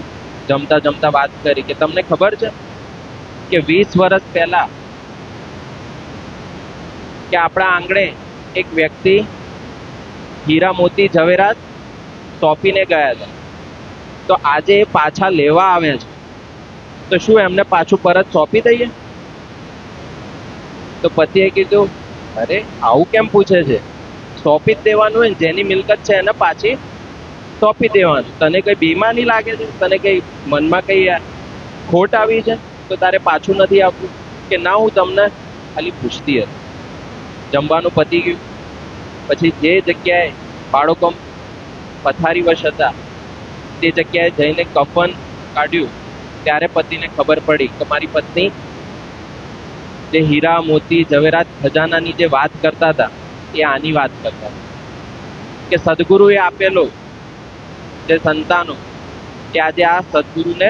જમતા જમતા વાત કરી કે તમને ખબર છે કે 20 વર્ષ પહેલા કે આપણા આંગણે એક વ્યક્તિ હીરા મોતી ઝવેરાત સોંપીને ગયા હતા, તો આજે એ પાછા લેવા આવ્યા છે, તો શું એમને પાછું પરત સોંપી દઈએ? તો પતિએ કીધું, અરે આવું કેમ પૂછે છે? સોંપી જ દેવાનું હોય, જેની મિલકત છે એને પાછી સોંપી દેવાનું. તને કઈ બેઈમાની લાગે છે? તને કઈ મનમાં કઈ ખોટ આવી છે તો તારે પાછું નથી આપવું? કે ના, હું તમને ખાલી પૂછતી હતી. જમવાનું પતી ગયું પછી જે જગ્યાએ બાળકો પથારી વશ હતા તે જગ્યાએ જઈને કફન કાઢ્યું, ત્યારે પતિને ખબર પડી કે મારી પત્ની જે હીરા મોતી ઝવેરાત ખજાનાની જે વાત કરતા હતા એ આની વાત કરતા હતા કે સદગુરુએ આપેલો જે સંતાનો કે આજે આ સદગુરુને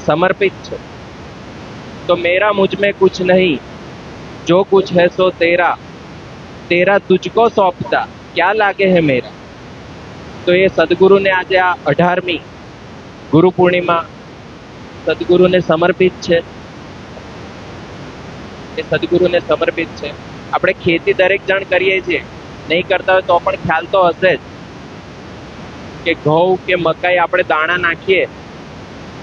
સમર્પિત છે. તો મેરા મુझ में कुछ नहीं, जो कुछ है सो तेरा, तेरा तुझको सौंपता, क्या लागे है मेरा. તો એ સદગુરુને આજે આ 18મી ગુરુ પૂર્ણિમા સદગુરુને સમર્પિત છે. એ સદગુરુને સમર્પિત છે. આપણે ખેતી દરેક જણ કરીએ છીએ, નહીં કરતા હોય તો પણ ખ્યાલ તો હશે જ કે ઘઉં કે મકાઈ આપણે દાણા નાખીએ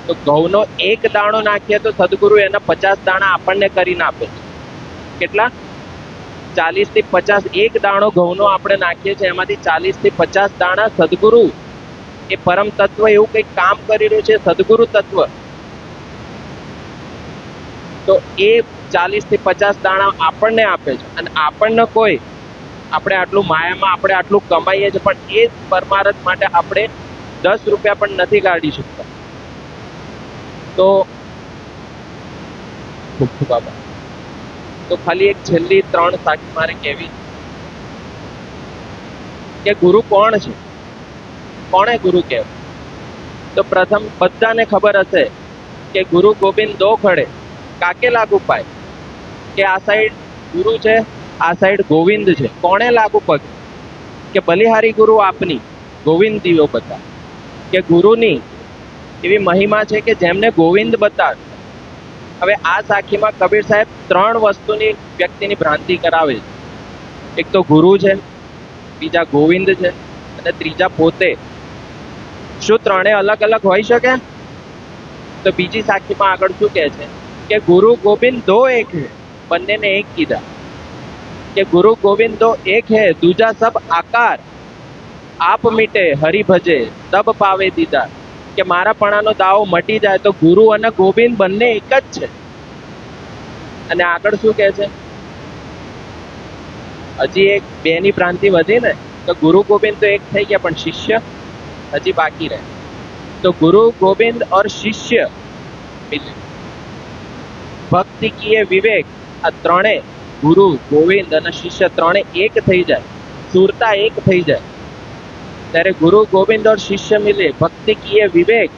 તો ઘઉંનો 1 દાણો નાખીએ તો સદગુરુ એના 50 દાણા આપણને કરીને આપે છે. કેટલા? 40 થી 50. 1 દાણો ઘઉંનો આપણે નાખીએ છીએ, એમાંથી 40 થી 50 દાણા સદગુરુ, એ પરમ તત્વ એવું કંઈક કામ કરી રહ્યું છે, સદગુરુ તત્વ. તો એ 40 થી 50 દાણા આપણને આપે છે. અને આપણને કોઈ, આપણે આટલું માયામાં આપણે આટલું કમાઈએ છીએ, પણ એ પરમાર્થ માટે આપણે 10 રૂપિયા પણ નથી કાઢી શકતા. તો ખૂબ ખૂબ આભાર. તો ખાલી એક છેલ્લી 3 સાખી મારે કહેવી કે ગુરુ કોણ છે, કોણે ગુરુ કહેવાય? તો પ્રથમ બધાને ખબર હશે કે ગુરુ ગોવિંદ 2 ખડે કાકે લાગુ પાય, કે આ સાઈડ ગુરુ છે, આ સાઈડ ગોવિંદ છે. કોણે લાગુ પગે? કે બલિહારી ગુરુ આપની, ગોવિંદ દીવો બતા. કે ગુરુની એવી મહિમા છે કે જેમને ગોવિંદ બતાવે. હવે આ સાખીમાં કબીર સાહેબ 3 વસ્તુની વ્યક્તિની ભ્રાંતિ કરાવે છે. એક તો ગુરુ છે, બીજા ગોવિંદ છે, અને ત્રીજા પોતે. શું ત્રણેય અલગ અલગ હોઈ શકે? તો બીજી સાખીમાં આગળ શું કહે છે કે ગુરુ ગોવિંદ 2 એક હે, બંનેને એક કીધા. કે ગુરુ ગોવિંદ 2 એક હે, દૂજા સબ આકાર. આપ મીટે હરિ ભજે તબ પાવે દીદાર, કે મારા પણાનો દાવો મટી જાય તો ગુરુ અને ગોવિંદ બંને એક જ છે. અને આગળ શું કહે છે? હજી એક બે ની ભ્રાંતિ વધી ને, તો ગુરુ ગોવિંદ તો એક થઈ ગયા પણ શિષ્ય હજી બાકી રહે. તો ગુરુ ગોવિંદ और શિષ્ય મિલે, ભક્તિ કીએ વિવેક, આ ત્રણે ગુરુ ગોવિંદ અને શિષ્ય ત્રણે એક થઈ જાય, સુરતા એક થઈ જાય, ત્યારે ગુरु गोविंद और शिष्य मिले भक्ति किए विवेक,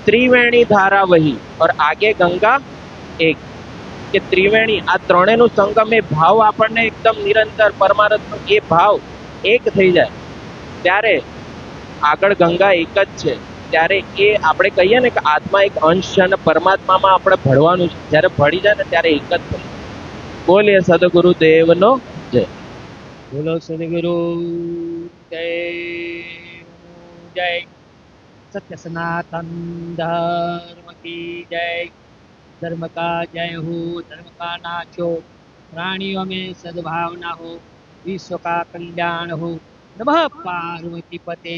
त्रिवेणी धारा वही और आगे गंगा एक, કે ત્રિવેણી આ ત્રણેયનું સંગમ એ ભાવ આપણને એકદમ નિરંતર પરમારથનો એ ભાવ એક થઈ જાય ત્યારે આગળ ગંગા એક જ છે. ત્યારે એ આપણે કહીએ ને કે આત્મા એક અંશ છે અને પરમાત્મામાં આપણે ભળવાનું છે, જ્યારે ભળી જાય ને ત્યારે એક જ થઈ જાય. બોલીએ સદગુરુ દેવનો જય. બોલો સદગુરુ જય જય. सत्य सनातन धर्म की जय. धर्म का जय हो, धर्म का नाचो, प्राणियों में सद्भावना हो, विश्व का कल्याण हो. नमः पार्वती पते,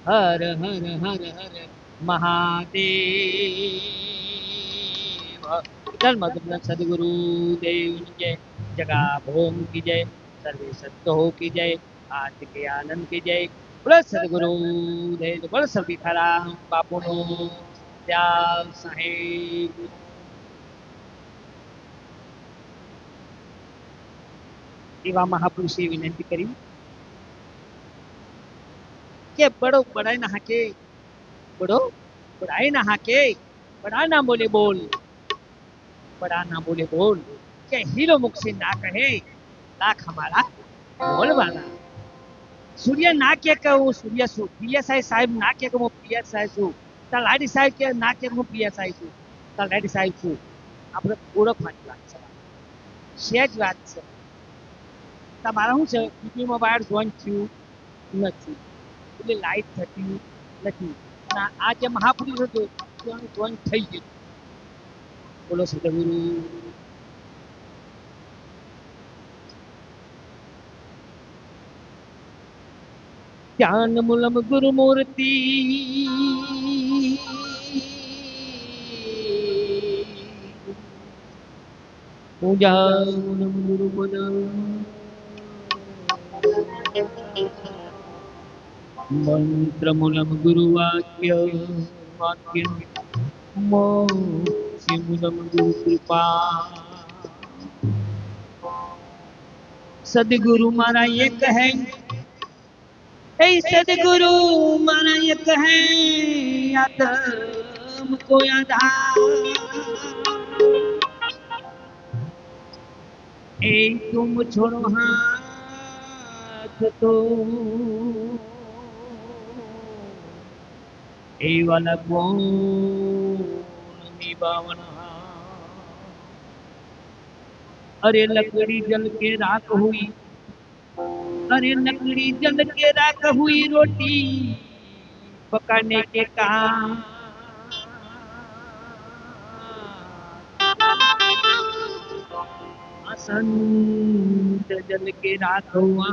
हर हर हर हर महादेव. धर्म धर्म सदगुरु देव की जय. जगा भोम की जय, सर्वे सत्यो की जय, आज के आनंद की जय. बोलो सदगुरु देव, बोलो सभी खरा बापू नो दयाल साहेब. એવા મહાપુરુષે વિનંતી કરી કે બડો બડાઈ ના હાકે, બડો બડાઈ ના હાકે, બડા ના બોલે બોલ, बड़ा ना बोले बोल, के हीरो मुख से ना कहे लाख हमारा बोल वाला. सूर्य ना के कहूँ सूर्य सु, पीएसआई साहेब ना के कहूँ पीएसआई सु, तलाडी साहेब के ना के कहूँ पीएसआई सु, तलाडी साहेब सु. આપણે ઓળખવાની વાત છે, સેજ વાત છે. તમારે શું છે, પીપીમાં બહાર જોઈન થયું નથી એટલે લાઈટ થતી નથી, અને આ જે મહાપુરુષ હતો તેનું જોઈન થઈ ગયું. બોલો સદગુરુ. ज्ञान मूलम गुरु मूर्ति, पूजा मूलम गुरु पद, मंत्र मूलम गुरु वाक्य, वाक्य मोक्ष मूलम गुरु कृपा. सदगुरु मारा एक है, सदगुरु माना एक है, आत्म को आधार. ए तुम छोड़ो हाथ तो ए वाला कौन निभावना. अरे लकड़ी जल के राख हुई, अरे लकड़ी जल के राख हुई, रोटी पकाने के काम. असंत जल के राख हुआ.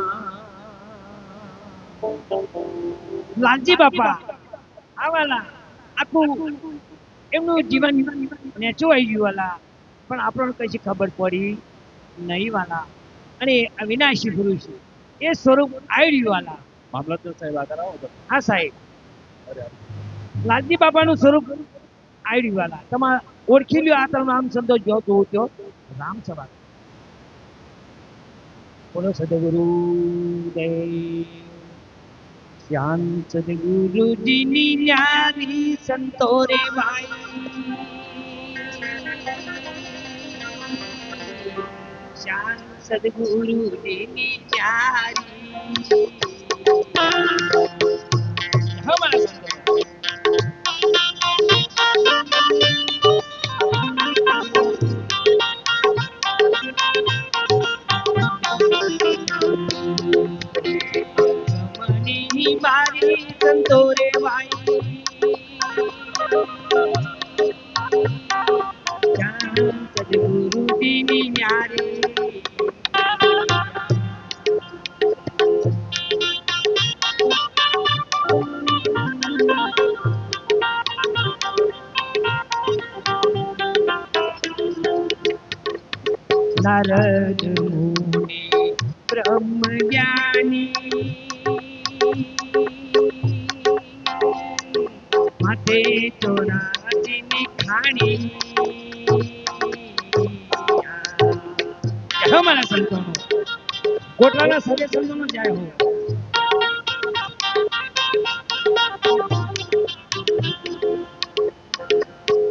લાલજી બાપા આવાલા આખું એમનું જીવન નેચું આવી ગયું વાલા, પણ આપણને કશી ખબર પડી નહીં વાલા. અને અવિનાશી પુરુષ એ સ્વરૂપ આવી રહ્યું વાલા. મામલતદાર સાહેબ આગળ આવો. હા સાહેબ, લાલજી બાપાનું સ્વરૂપ આવી રહ્યું વાલા. તમારે ઓળખી લ્યો, આ તમારું નામ શબ્દ જો તો રામ સભા. બોલો સદગુરુ દેવ. શ્યામ સદગુરુ જીની ન્યારી સંતો રે ભાઈ, શ્યામ સદગુરુ જીની ન્યારી. હમારા સંતો मारी संतो रे भाई, सदगुरु दीनी न्यारे. नारद मुनि ब्रह्म ज्ञानी माथे 84 ની ખાણી જય હો મારા સંતોનો કોટલાના સર્વે સંતોનો જય હો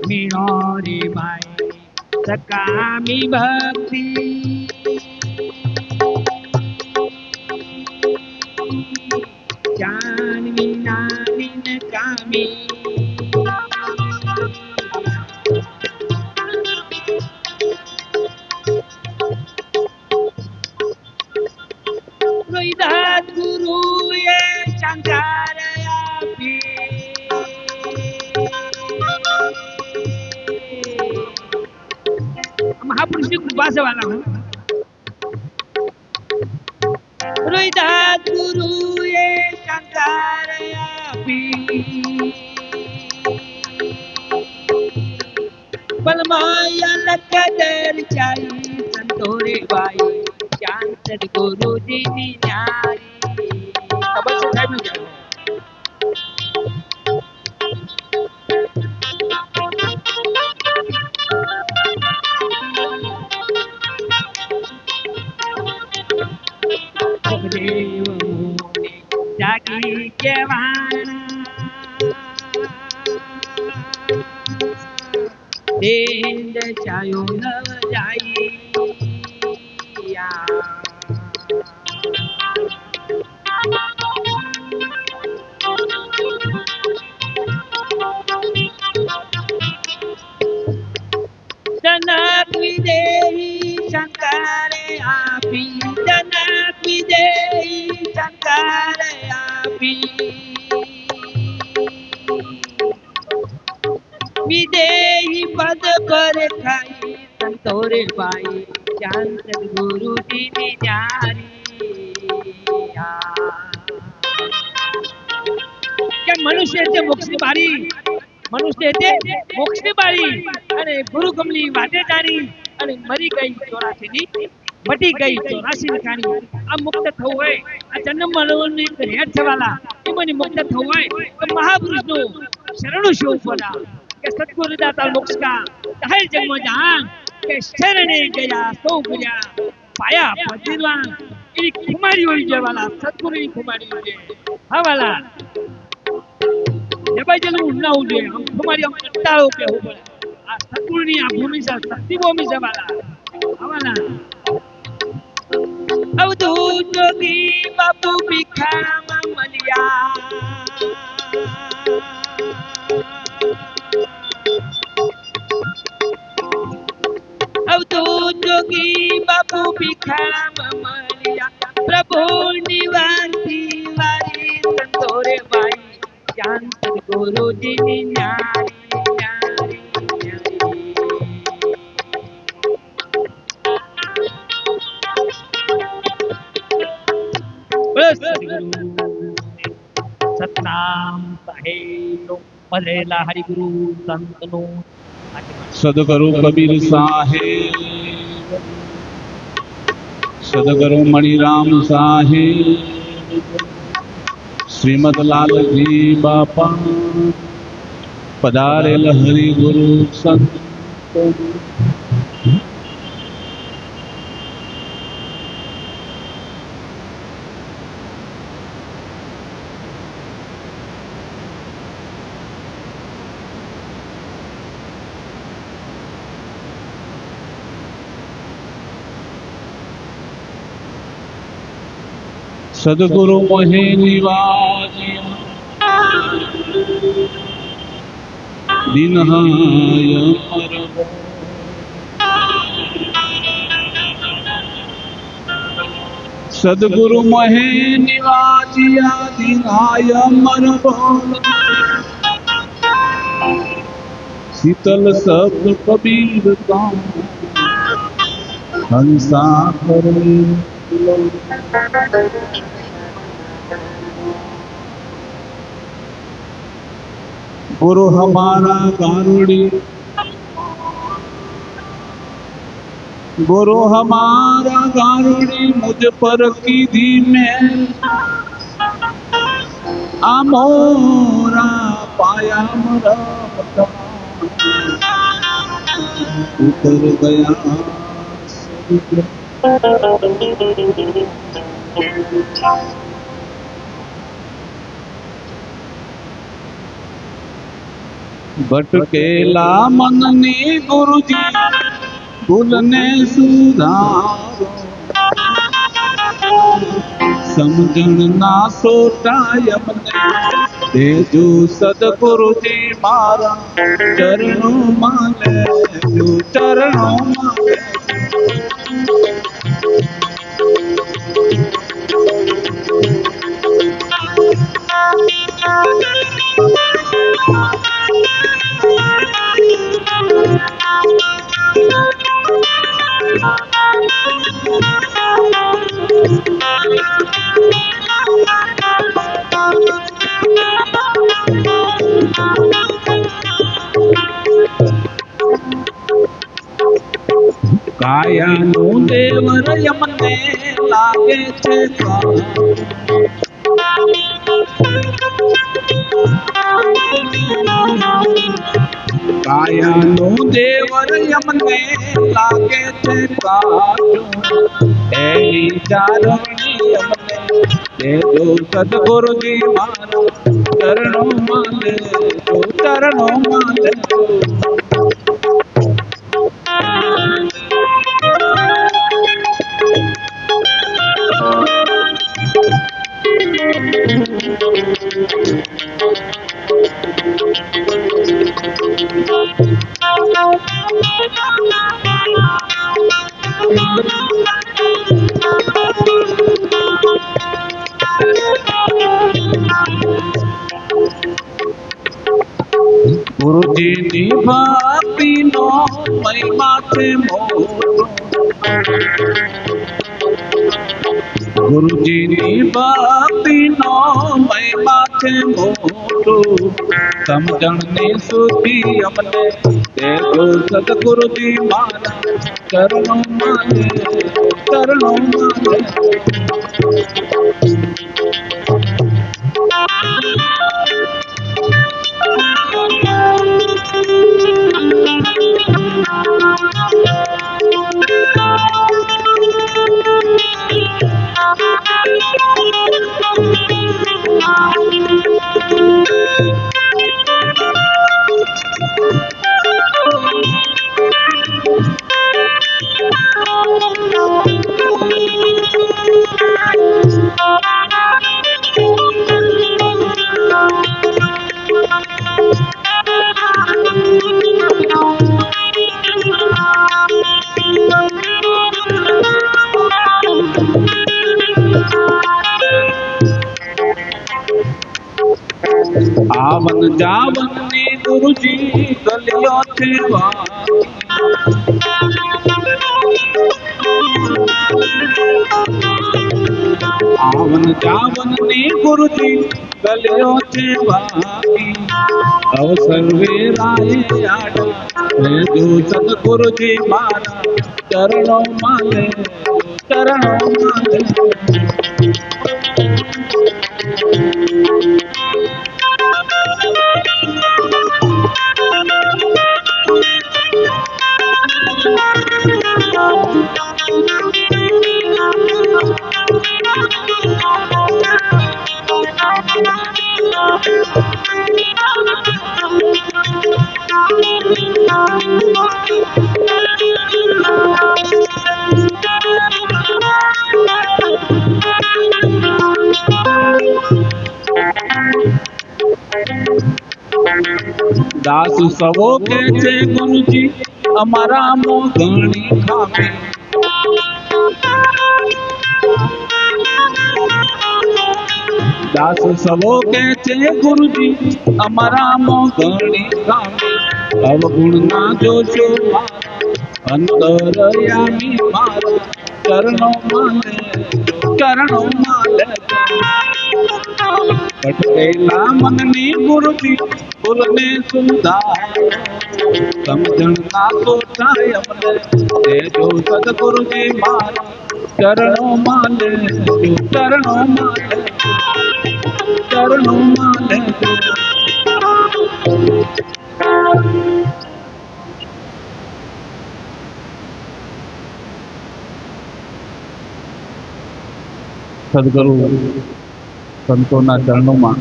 मीणो रे भाई सकामी भक्ति जानवी नाविन कामी रोहिदास गुरु ये शंकर आपी महापुरुष की कृपा से वाला हूँ रोहिदास गुरु ये शंकर आपी बलमाया लकदर चाई संतोरे बाई ज्ञान सदगुरु जी नी न्यारी खबर से साहब ने जाओ देव मुनि जागी केवाना देंद चायो नव जाई या जनक विदेही शंकर आपी जनक विदेही शंकर आपी विदेही पद पर खाई संतोरे बाई ज्ञान सदगुरु जी नी न्यारी કે મનુષ્ય છે મોક્ષની બારી મનુષ્ય છે મોક્ષની બારી અને ગુરુ કમલી વાટે જાણી અને મરી ગઈ 84 ની મટી ગઈ 84 ની કાણી આ મુક્ત થવું હોય આ જન્મ મરણની એક રેટ છે વાલા એમાંની મુક્ત થવું હોય તો મહાપુરુષનું શરણું શું બોલા કે સદગુરુ દાતા મોક્ષ કા જાહેર જન્મ જાન કે શરણે ગયા સૌ ગયા પાયા પતિરવાન એની ખુમારી હોય છે વાલા સદગુરુની ખુમારી હોય છે હા વાલા જબાઈ જનું ના હોવું જોઈએ આમ ખુમારી આમ કંટાળો કે હોવું પડે આ સદગુરુની આ ભૂમિ છે શક્તિ ભૂમિ છે વાલા હા વાલા અવધૂત જોગી બાપુ ભીખામાં મળ્યા અવધૂત જોગી બાપુ ભીખામાં મળ્યા પ્રભુ નિવાસી વારી સંતોરે બાઈ જ્ઞાન સદગુરુ જી ની ન્યારી ન્યારી ન્યારી સતનામ સાહેબ પધરેલા હરિગુરુ સંતનો સદગુરુ કબીર સાહેબ સદગુરુ મણિરામ સાહેબ શ્રીમદ લાલજી બાપા પધારેલ હરિગુરુ સંત સદગુરુ મોહે નિવાજિયા દિનહાય મરવો સદગુરુ મોહે નિવાજિયા દિનહાય મરવો શીતલ શબ્દ કબીર કા હંસા કરે गुरु हमारा गारुड़ी गुरु हमारा गारुड़ी मुझ पर कीधी में आमोरा पाया मरा उतर गया भटकेला मन ने गुरु जी भूलने सुधारो समझण ना सोटाय मने देजो सदगुरु जी मारा चरणों माले जो चरणों माले કાયાનો દેવર યમને લાગે છે કાયાનો દેવર યમને લાગે છે કાજો એની ચારણી યમને દેજો સદગુરુજી મારા ચરણો માલે જો ચરણો માલે ગુરુજીની ભક્તિનો મહિમા છે મોટો ગુરુજીની ભક્તિનો મહિમા છે મોટો સમજણની સુધી અમને દેજો સદગુરુજી મારા ચરણો માલે ચરણો માલે આવન જાવન ને ગુરુજી ગલિયો છે આવન જાવન ને ગુરુજી ગલિયો છે વાકી અવસર વેરાય આડા જો સદગુરુજી મારા ચરણો માલે ચરણો માલે દાસ સવો કે છે ગુરુજી અમારા મો ઘણી ખામી દાસ સવો કે છે ગુરુજી અમારા મો ઘણી ખામી અવગુણ ના જોશો અંતરયામી મારા ચરણો માલે અટકેલા મનની ગુરુજી ભૂલને સુધાર સમજણ ના તો થાય અમને દેજો સદગુરુજી મારા ચરણોમાં લેજો ચરણોમાં લેજો સદગુરુ સંતોના ચરણોમાં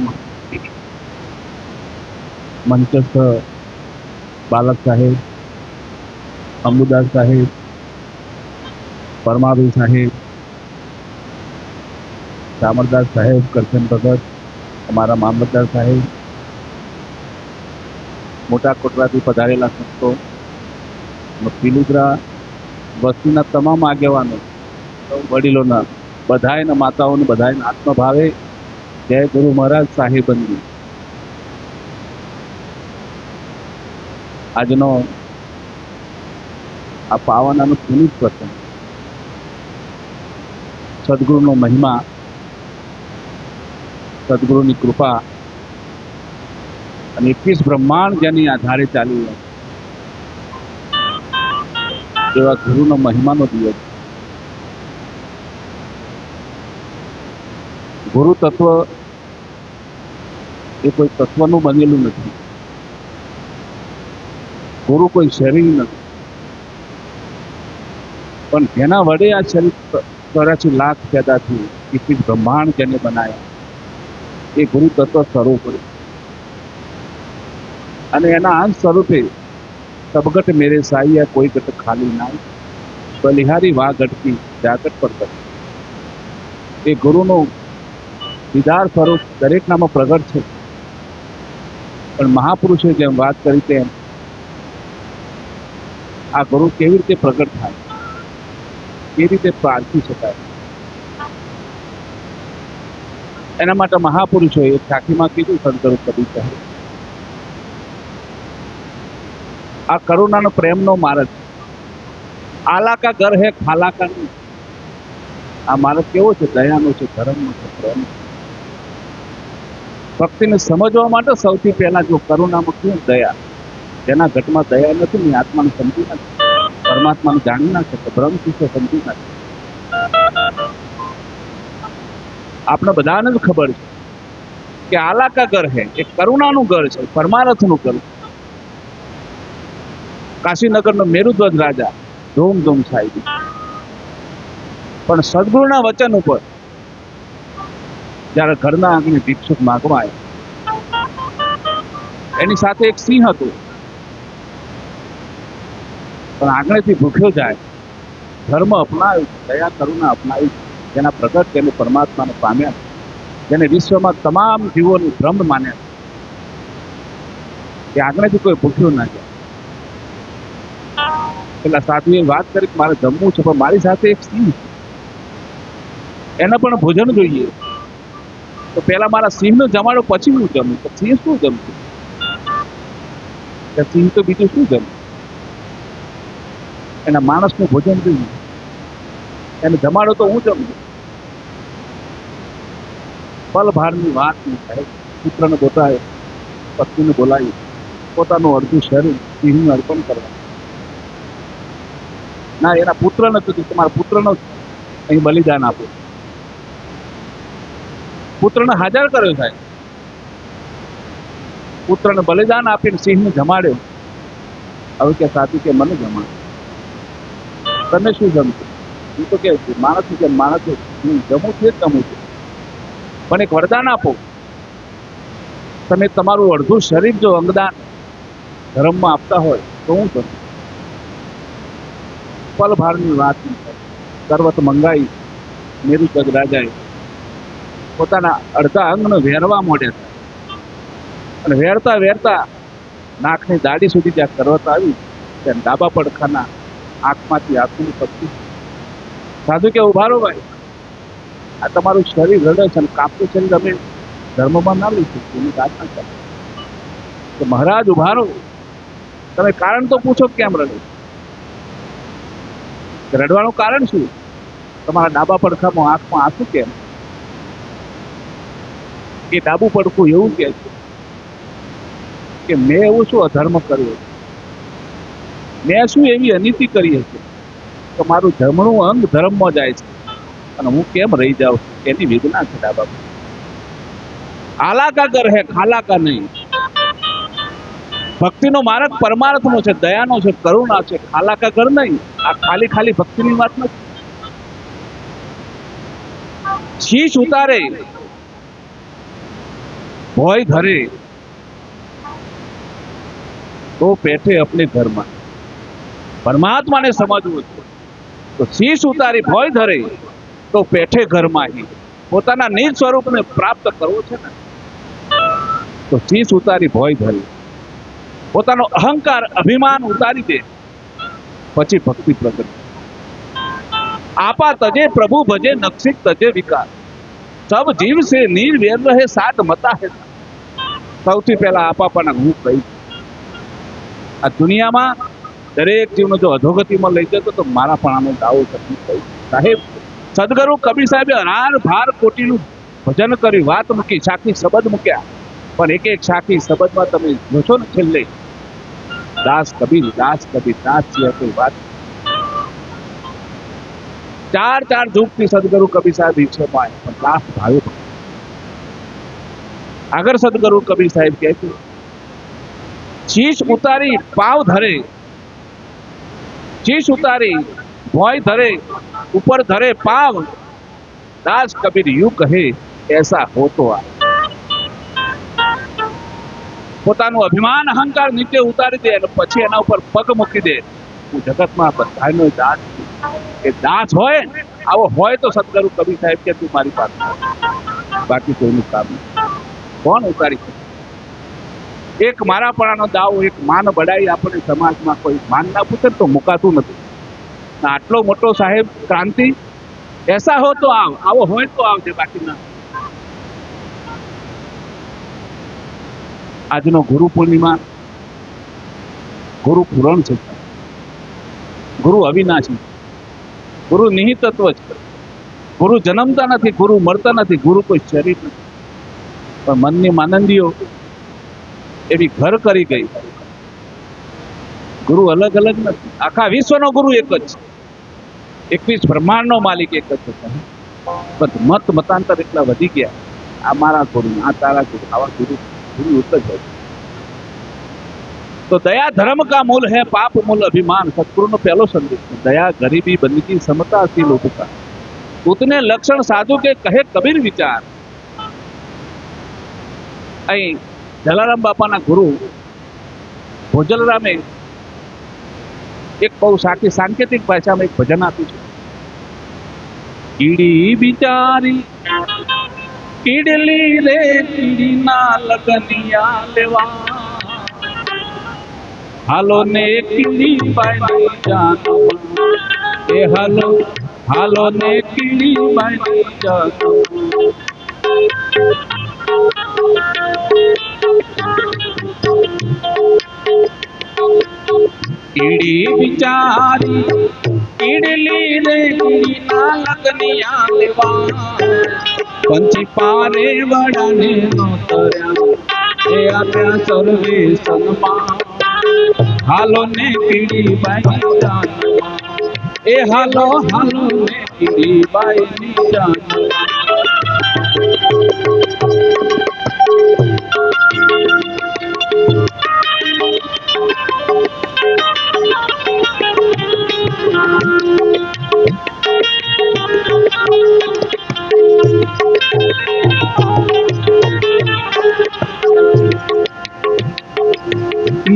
મંચસ્થ બાલક સાહેબ, અંબુદાસ સાહેબ, પરમાભાઈ સાહેબ, શામળદાસ સાહેબ, કરશન ભગત, અમારા મામલતદાર સાહેબ, મોટા કોટરાથી પધારેલા સંતો, પીલુદ્રા વસ્તીના તમામ આગેવાનો, વડીલોના બધાયના માતાઓને બધાયના આત્મભાવે જય ગુરુ મહારાજ સાહેબંદી. આજનો આ પાવન અને પુનિત પ્રસંગ સદગુરુનો મહિમા, સદગુરુની કૃપા અને 21 બ્રહ્માંડ જેની આધારે ચાલી રહ્યા એવા ગુરુનો મહિમાનો દિવસ. ગુરુ તત્વ એ કોઈ તત્વનું બનેલું નથી. ગુરુ કોઈ શરીર નથી, પણ જેના વડે આ શરીર 84 લાખ પેદા થયું, 21 બ્રહ્માંડ જેને બનાવ્યા એ ગુરુ તત્વ સ્વરૂપ. અને એના અંશ સ્વરૂપે સબગટ મેરે સાહિયા કોઈ ગટ ખાલી ના, બલિહારી વાહ ગટકી જાગટ પર ગટ. એ ગુરુનો દીદાર સ્વરૂપ દરેકનામાં પ્રગટ છે. પણ મહાપુરુષે જેમ વાત કરી તેમ આ ગુરુ કેવી રીતે પ્રગટ થાય, કેવી રીતે પારખી શકાય, એના માટે મહાપુરુષોએ એક સાખીમાં કીધું સંતરું કદી કહે, આ કરુણાનો પ્રેમનો માર્ગ, આલા કા ઘર હે ખાલા કા નહીં. આ માર્ગ કેવો છે? દયાનો છે, ધર્મનો છે, પ્રેમ. ભક્તિને સમજવા માટે સૌથી પહેલા જો કરુણામાં શું દયા, જેના ઘટમાં દયા નથી ને આત્માને સમજી ના શકે, પરમાત્માને જાણી ના શકે, બ્રહ્મ શિષ્ય સમજી ના શકે. આપણે બધાને જ ખબર છે કે આલા કા ઘર હે એ કરુણાનું ઘર છે, પરમારથનું ઘર. કાશીનગરનો મેરુધ્વજ રાજા ધૂમ ધૂમ સાહેબ, પણ સદગુરુના વચન ઉપર જયારે ઘરના આંગણે ભિક્ષુક માગવા આવ્યા, એની સાથે એક સિંહ હતો, પણ આંગણેથી ભૂખ્યો જાય, ધર્મ અપનાવ્યું, દયા કરુણા અપનાવી, જેના પ્રગટ તેને પરમાત્માને પામ્યા, જેને વિશ્વમાં તમામ જીવોની બ્રહ્મ માન્યા, કે આંગણેથી કોઈ ભૂખ્યો ના જાય. પેલા સાધુએ વાત કરી કે મારે જમવું છે, પણ મારી સાથે એક સિંહ, એને પણ ભોજન જોઈએ, તો પેલા મારા સિંહનો જમાડો પછી હું જમું. તો સિંહ શું જમતું? સિંહ તો બીજું શું જમતું? એના માણસનું ભોજન જોઈએ, એને જમાડો તો હું જમું. પલ ભારની વાત નહીં થાય. પુત્રને બોલાયો, પત્નીને બોલાવી, પોતાનું અડધું શરીર સિંહને અર્પણ કરવા. ના, એના પુત્રને કીધું તમારા પુત્રનો અહીં બલિદાન આપો. પુત્રને હાજર કર્યો સાહેબ, પુત્રને બલિદાન આપીને સિંહને જમાડ્યો. હવે કે સાચું કે મને જમાડો, તમે શું જમશો? હું તો કે માણસ કે માણસ હું જમું છું, જમું છું, પણ એક વરદાન આપો, તમે તમારું અડધું શરીર જો અંગદાન ધર્મમાં આપતા હોય તો હું કરું. પલ ભારની વાત સર્વત મંગાઈ મેરુધ્વજ રાજાએ પોતાના અડધા અંગને વેરવા માંડ્યા હતા, અને વેરતા વેરતા નાકની દાઢી સુધી જ્યાં કરવત આવી ત્યાં ડાબા પડખાના આંખમાંથી આંખનું પત્તું. સાધુ કે ઉભા રહો ભાઈ, આ તમારું શરીર રડે છે અને કાપતું શરીર અમે ધર્મમાં ના લઈ શકીએ, એની વાત ના કરે. તો મહારાજ ઉભા રહો, તમે કારણ તો પૂછો કેમ રડે? રડવાનું કારણ શું? તમારા ડાબા પડખામાં આંખમાં આંસુ કેમ? એ ડાબું પડખું એવું કહે છે કે મેં એવું શું અધર્મ કર્યો, મેં શું એવી અનીતિ કરી છે તો મારું જમણું અંગ ધર્મમાં જાય છે અને હું કેમ રહી જાઉં છું, એની વેદના છે ડાબા. આલા કા કર હે ખાલા કા નહીં. ભક્તિનો માર્ગ પરમાર્થનો છે, દયાનો છે, કરુણા છે, ખાલા કા કર નહીં. આ ખાલી ખાલી ભક્તિની વાત નથી. શીશ ઉતારે ભોય ધરે તો પેઠે અપને ઘરમાં. પરમાત્માને સમજવું છે તો શીશ ઉતારી ભોય ધરે તો પેઠે ઘરમાં હી. પોતાના નિજ સ્વરૂપને પ્રાપ્ત કરવો છે ને તો શીશ ઉતારી ભોય ધરે, પોતાનો અહંકાર અભિમાન ઉતારી દે પછી ભક્તિ પ્રગટ. આપા તજે પ્રભુ ભજે નક્ષિક તજે વિકાર. સબ જીવ સે નીર વેર રહે સાત મતા હે. સૌથી પહેલા આપાપાના હું કહી, આ દુનિયામાં દરેક જીવનો જો અધોગતિમાં લઈ જતો તો મારા પણ દાવો કરી કહી. સાહેબ સદગુરુ કબીર સાહેબે હરાર ભાર કોટીનું ભજન કર્યું, વાત મૂકી, સાખી શબ્દ મૂક્યા, પણ એક એક સાખી શબ્દમાં તમે જોશો ને છેલ્લે દાસ કબીર દાસ કબીર દાસ છે કોઈ વાત. ચાર જુગથી સદગુરુ કબીર સાહેબ ઈચ્છેમાં પણ દાસ ભાવે. આગળ સદગુરુ કબીર સાહેબ કહે છે શીશ ઉતારી પાવ ધરે, શીશ ઉતારી ભોય ધરે ઉપર ધરે પાવ. દાસ કબીર યુ કહે એસા હો તો આ. પોતાનું અભિમાન અહંકાર નીચે ઉતારી દે અને પછી એના ઉપર પગ મૂકી દે. હું જગતમાં બધાનો દાસ છું. એ દાસ હોય આવો હોય તો સદગુરુ કબીર સાહેબ કે તું મારી પાસે, બાકી કોઈનું કામ નહીં. કોણ ઉતારી શકે? એક મારાપણાનો દાવો, એક માન બડાઈ આપણે સમાજમાં કોઈ માન ના પૂછે તો મુકાતું નથી. આટલો મોટો સાહેબ ક્રાંતિ એસા હો તો આવ, આવો હોય તો આવજે, બાકી ના. આજનો ગુરુ પૂર્ણિમા, ગુરુ પુરાણ છે, ગુરુ અવિનાશી, ગુરુ નિહિતત્વ છે. ગુરુ જન્મતા નથી, ગુરુ મળતા નથી, ગુરુ કોઈ શરીર નથી. પણ મનની માનંદીઓ એવી ઘર કરી ગઈ. ગુરુ અલગ અલગ નથી, આખા વિશ્વનો ગુરુ એક જ છે. 21 બ્રહ્માંડનો માલિક એક જ છે. પણ મત મતાંતર એટલા વધી ગયા, આ મારા ગુરુ, આ તારા ગુરુ, આવા ગુરુ એક જ હોય. તો દયા ધર્મ કા મૂલ है, पाप मूल अभिमान. सतगुरु पहलो संदेश है. दया गरीबी बंदगी समता सी लोग का उतने लक्षण साधु के कहे कबीर विचार. અહીં જલારામ બાપાના ગુરુ ભોજલરામે એક બહુ સાચી સાંકેતિક ભાષામાં એક ભજન આપ્યું છે. કીડી બિચારી કીડલી રે કીડીના લગનિયા લેવા, હાલો ને કીડી બાઈ જાનો, એ હાલો હાલો ને કીડી બાઈ જાનો. કીડી બિચારી કીડલી રે કીડીના લગનિયા લેવા, પંછી પારે વડાને નોતર્યા, એ આપ્યા સર્વે સન્માન. હાલો ને કીડી બાઈ જાનો, એ હાલો હાલો ને કીડી બાઈ જાનો.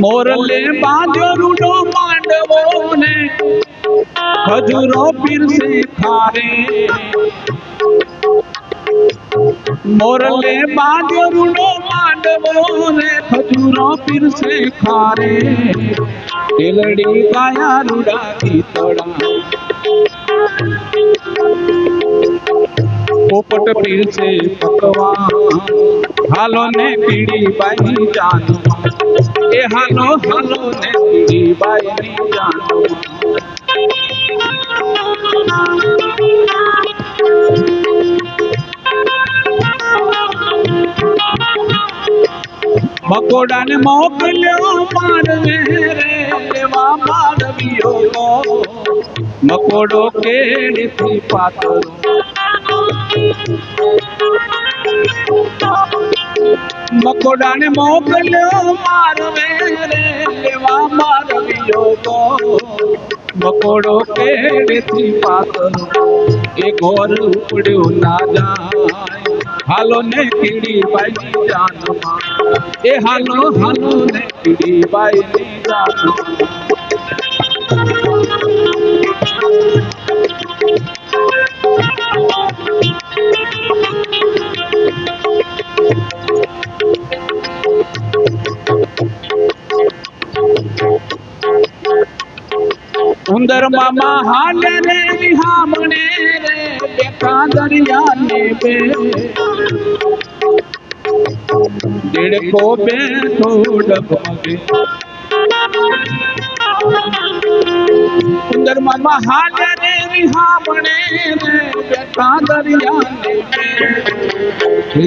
મોરલે બાંધ્યો રૂડો માંડવો ને ખજૂરો પીરસે ખારે. મોરલે બાંધ્યો રૂડો માંડવો ને ખજૂરો પીરસે ખારે. ટેલડી ગાયા રૂડા ગીતડા, પોપટ પીરસે પકવાન. હાલો ને પીડી બાઈ જાનો, એ હાલો હાલો ને પીડી બાઈ જાનો. મકોડાને મોકલ્યો મારવે રે લેવા મારવ્યો કો મકોડો કેડથી પાતળો મકોડાને મોકલ્યો મારવે રે લેવા મારવ્યો કો મકોડો કેડથી પાતળો એ ઘોર ઉપડ્યો ના જાય હાલો ને કીડી બાઈ જાનમાં એ હાલો હાલો ને કીડી બાઈ જાનમાં ઉંદર મામા હાલે રે વિહામણે રે બેઠા દરિયાને બે દેડકો બેઠો ડગમગે ઉંદર મામા હાલે રે વિહામણે રે બેઠા દરિયાને બે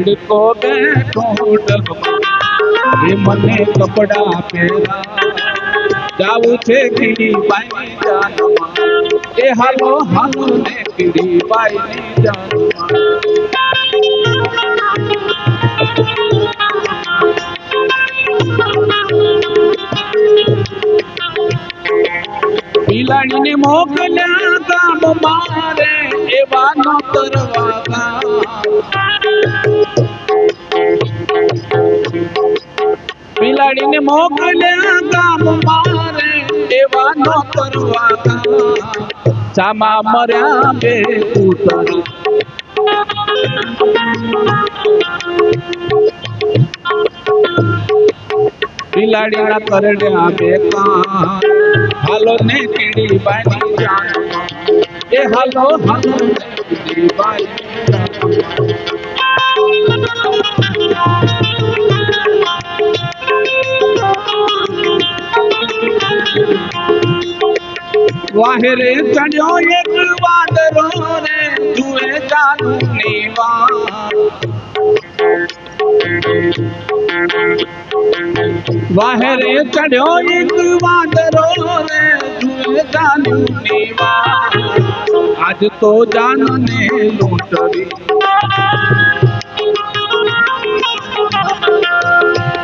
દેડકો બેઠો ડગમગે એ મને કપડા પહેરા જાવું છે કીડી બાઈ જાનમાં એ હાલો હાલો ને કીડી બાઈ જાનમાં બિલાડીને મોકલ્યા ગામ મારે એવા ન કરવા બિલાડીને મોકલ્યા ગામ મારે એવા ન કરવા ચામા મર્યા બે કૂતર બિલાડીના કરડ્યા બે કાન હાલો ને કીડી બાઈ જાનમાં એ હાલો હાલો ને કીડી બાઈ વાહેરે ચડ્યો એક વાદરો રે જુએ ચાંદની વાહેરે ચડ્યો એક વાદરો રે જુએ ચાંદની આજ તો જાનને લૂંટવી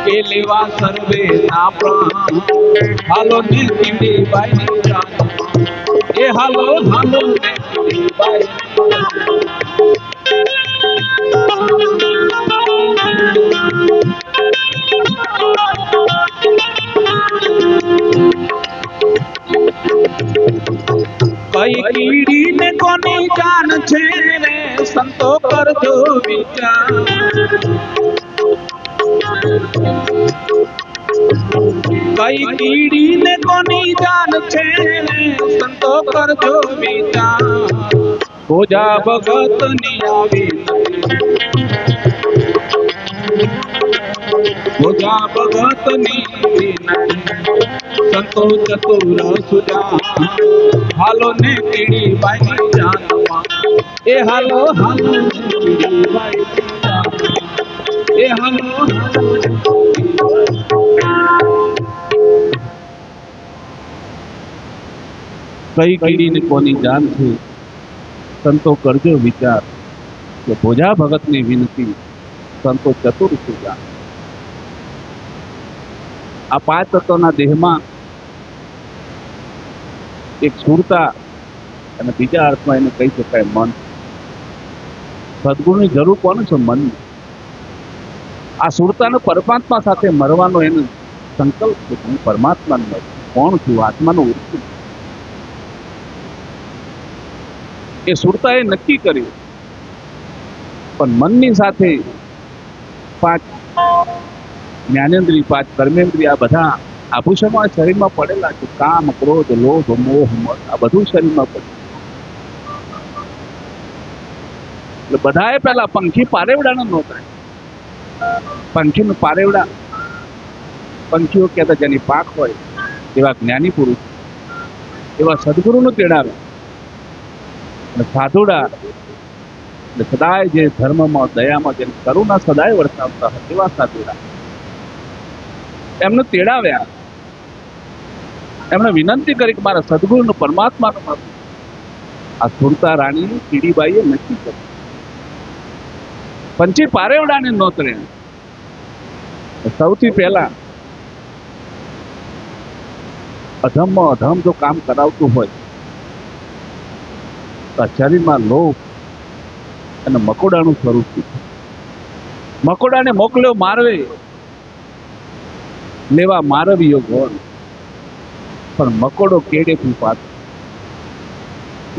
કે લેવા સર્વે ના પ્રાણ હાલો ને કીડી બાઈ જાનમાં એ હાલો હાલો ને કીડી બાઈ કઈ કીડી ને કોની જાન છે રે સંતો કરજો વિચાર કઈ કીડી ને કોની જાન છે રે સંતો કરજો વિચાર ભોજા ભગત ની આવી ભોજા ભગત ની સંતો ચતુર સુજા હાલો ને કીડી બાઈ જાનમાં એ હાલો હાલો ને કીડી બાઈ જાનમાં એ હાલો કઈ કીડી ને કોની જાન છે સંતો કરજો વિચાર કે ભોજા ભગત ની વિનતી સંતો ચતુર સુજા આ પાંચ તત્વના દેહમાં એક સુરતા અને બીજા અર્થમાં એને કહી શકાય મન સદગુણની જરૂર કોને છે મન આ સુરતાનો પરમાત્મા સાથે મરવાનો એનો સંકલ્પ છે હું પરમાત્માનો મરું કોણ છું આત્માનો ઓળખું એ સુરતાએ નક્કી કર્યું પણ મનની સાથે પાંચ જ્ઞાનેન્દ્રિય પાંચ કર્મેન્દ્રિય આ બધા આભૂષણો આ શરીરમાં પડેલા છે કામ ક્રોધ લોભ મોહ મદ આ બધું શરીરમાં પડ્યું એટલે બધાએ પહેલા પંખી પારેવડાને નોતરાય પંખીનું પારેવડા પંખીઓ કહેતા જેની પાંખ હોય એવા જ્ઞાની પુરુષ એવા સદગુરુનું તેડાવે અને સાધુડા એટલે સદાય જે ધર્મમાં દયામાં જેની કરુણા સદાય વરસાવતા હોય એવા સાધુડા એમને તેડાવ્યા, એમણે વિનંતી કરી કે મારા સદગુરુનું પરમાત્માનું મારું. આ સુરતા રાણી કીડીબાઈએ નક્કી કર્યું, પંછી પારેવડાને નોતરે. સૌથી પહેલા અધમમાં અધમ જો કામ કરાવતું હોય તો શરીરમાં લોભ અને મકોડાનું સ્વરૂપ છે. મકોડાને મોકલ્યો મારવે, લેવા મારવીયો ગોળ, પણ મકોડો કેડેથી પાછો.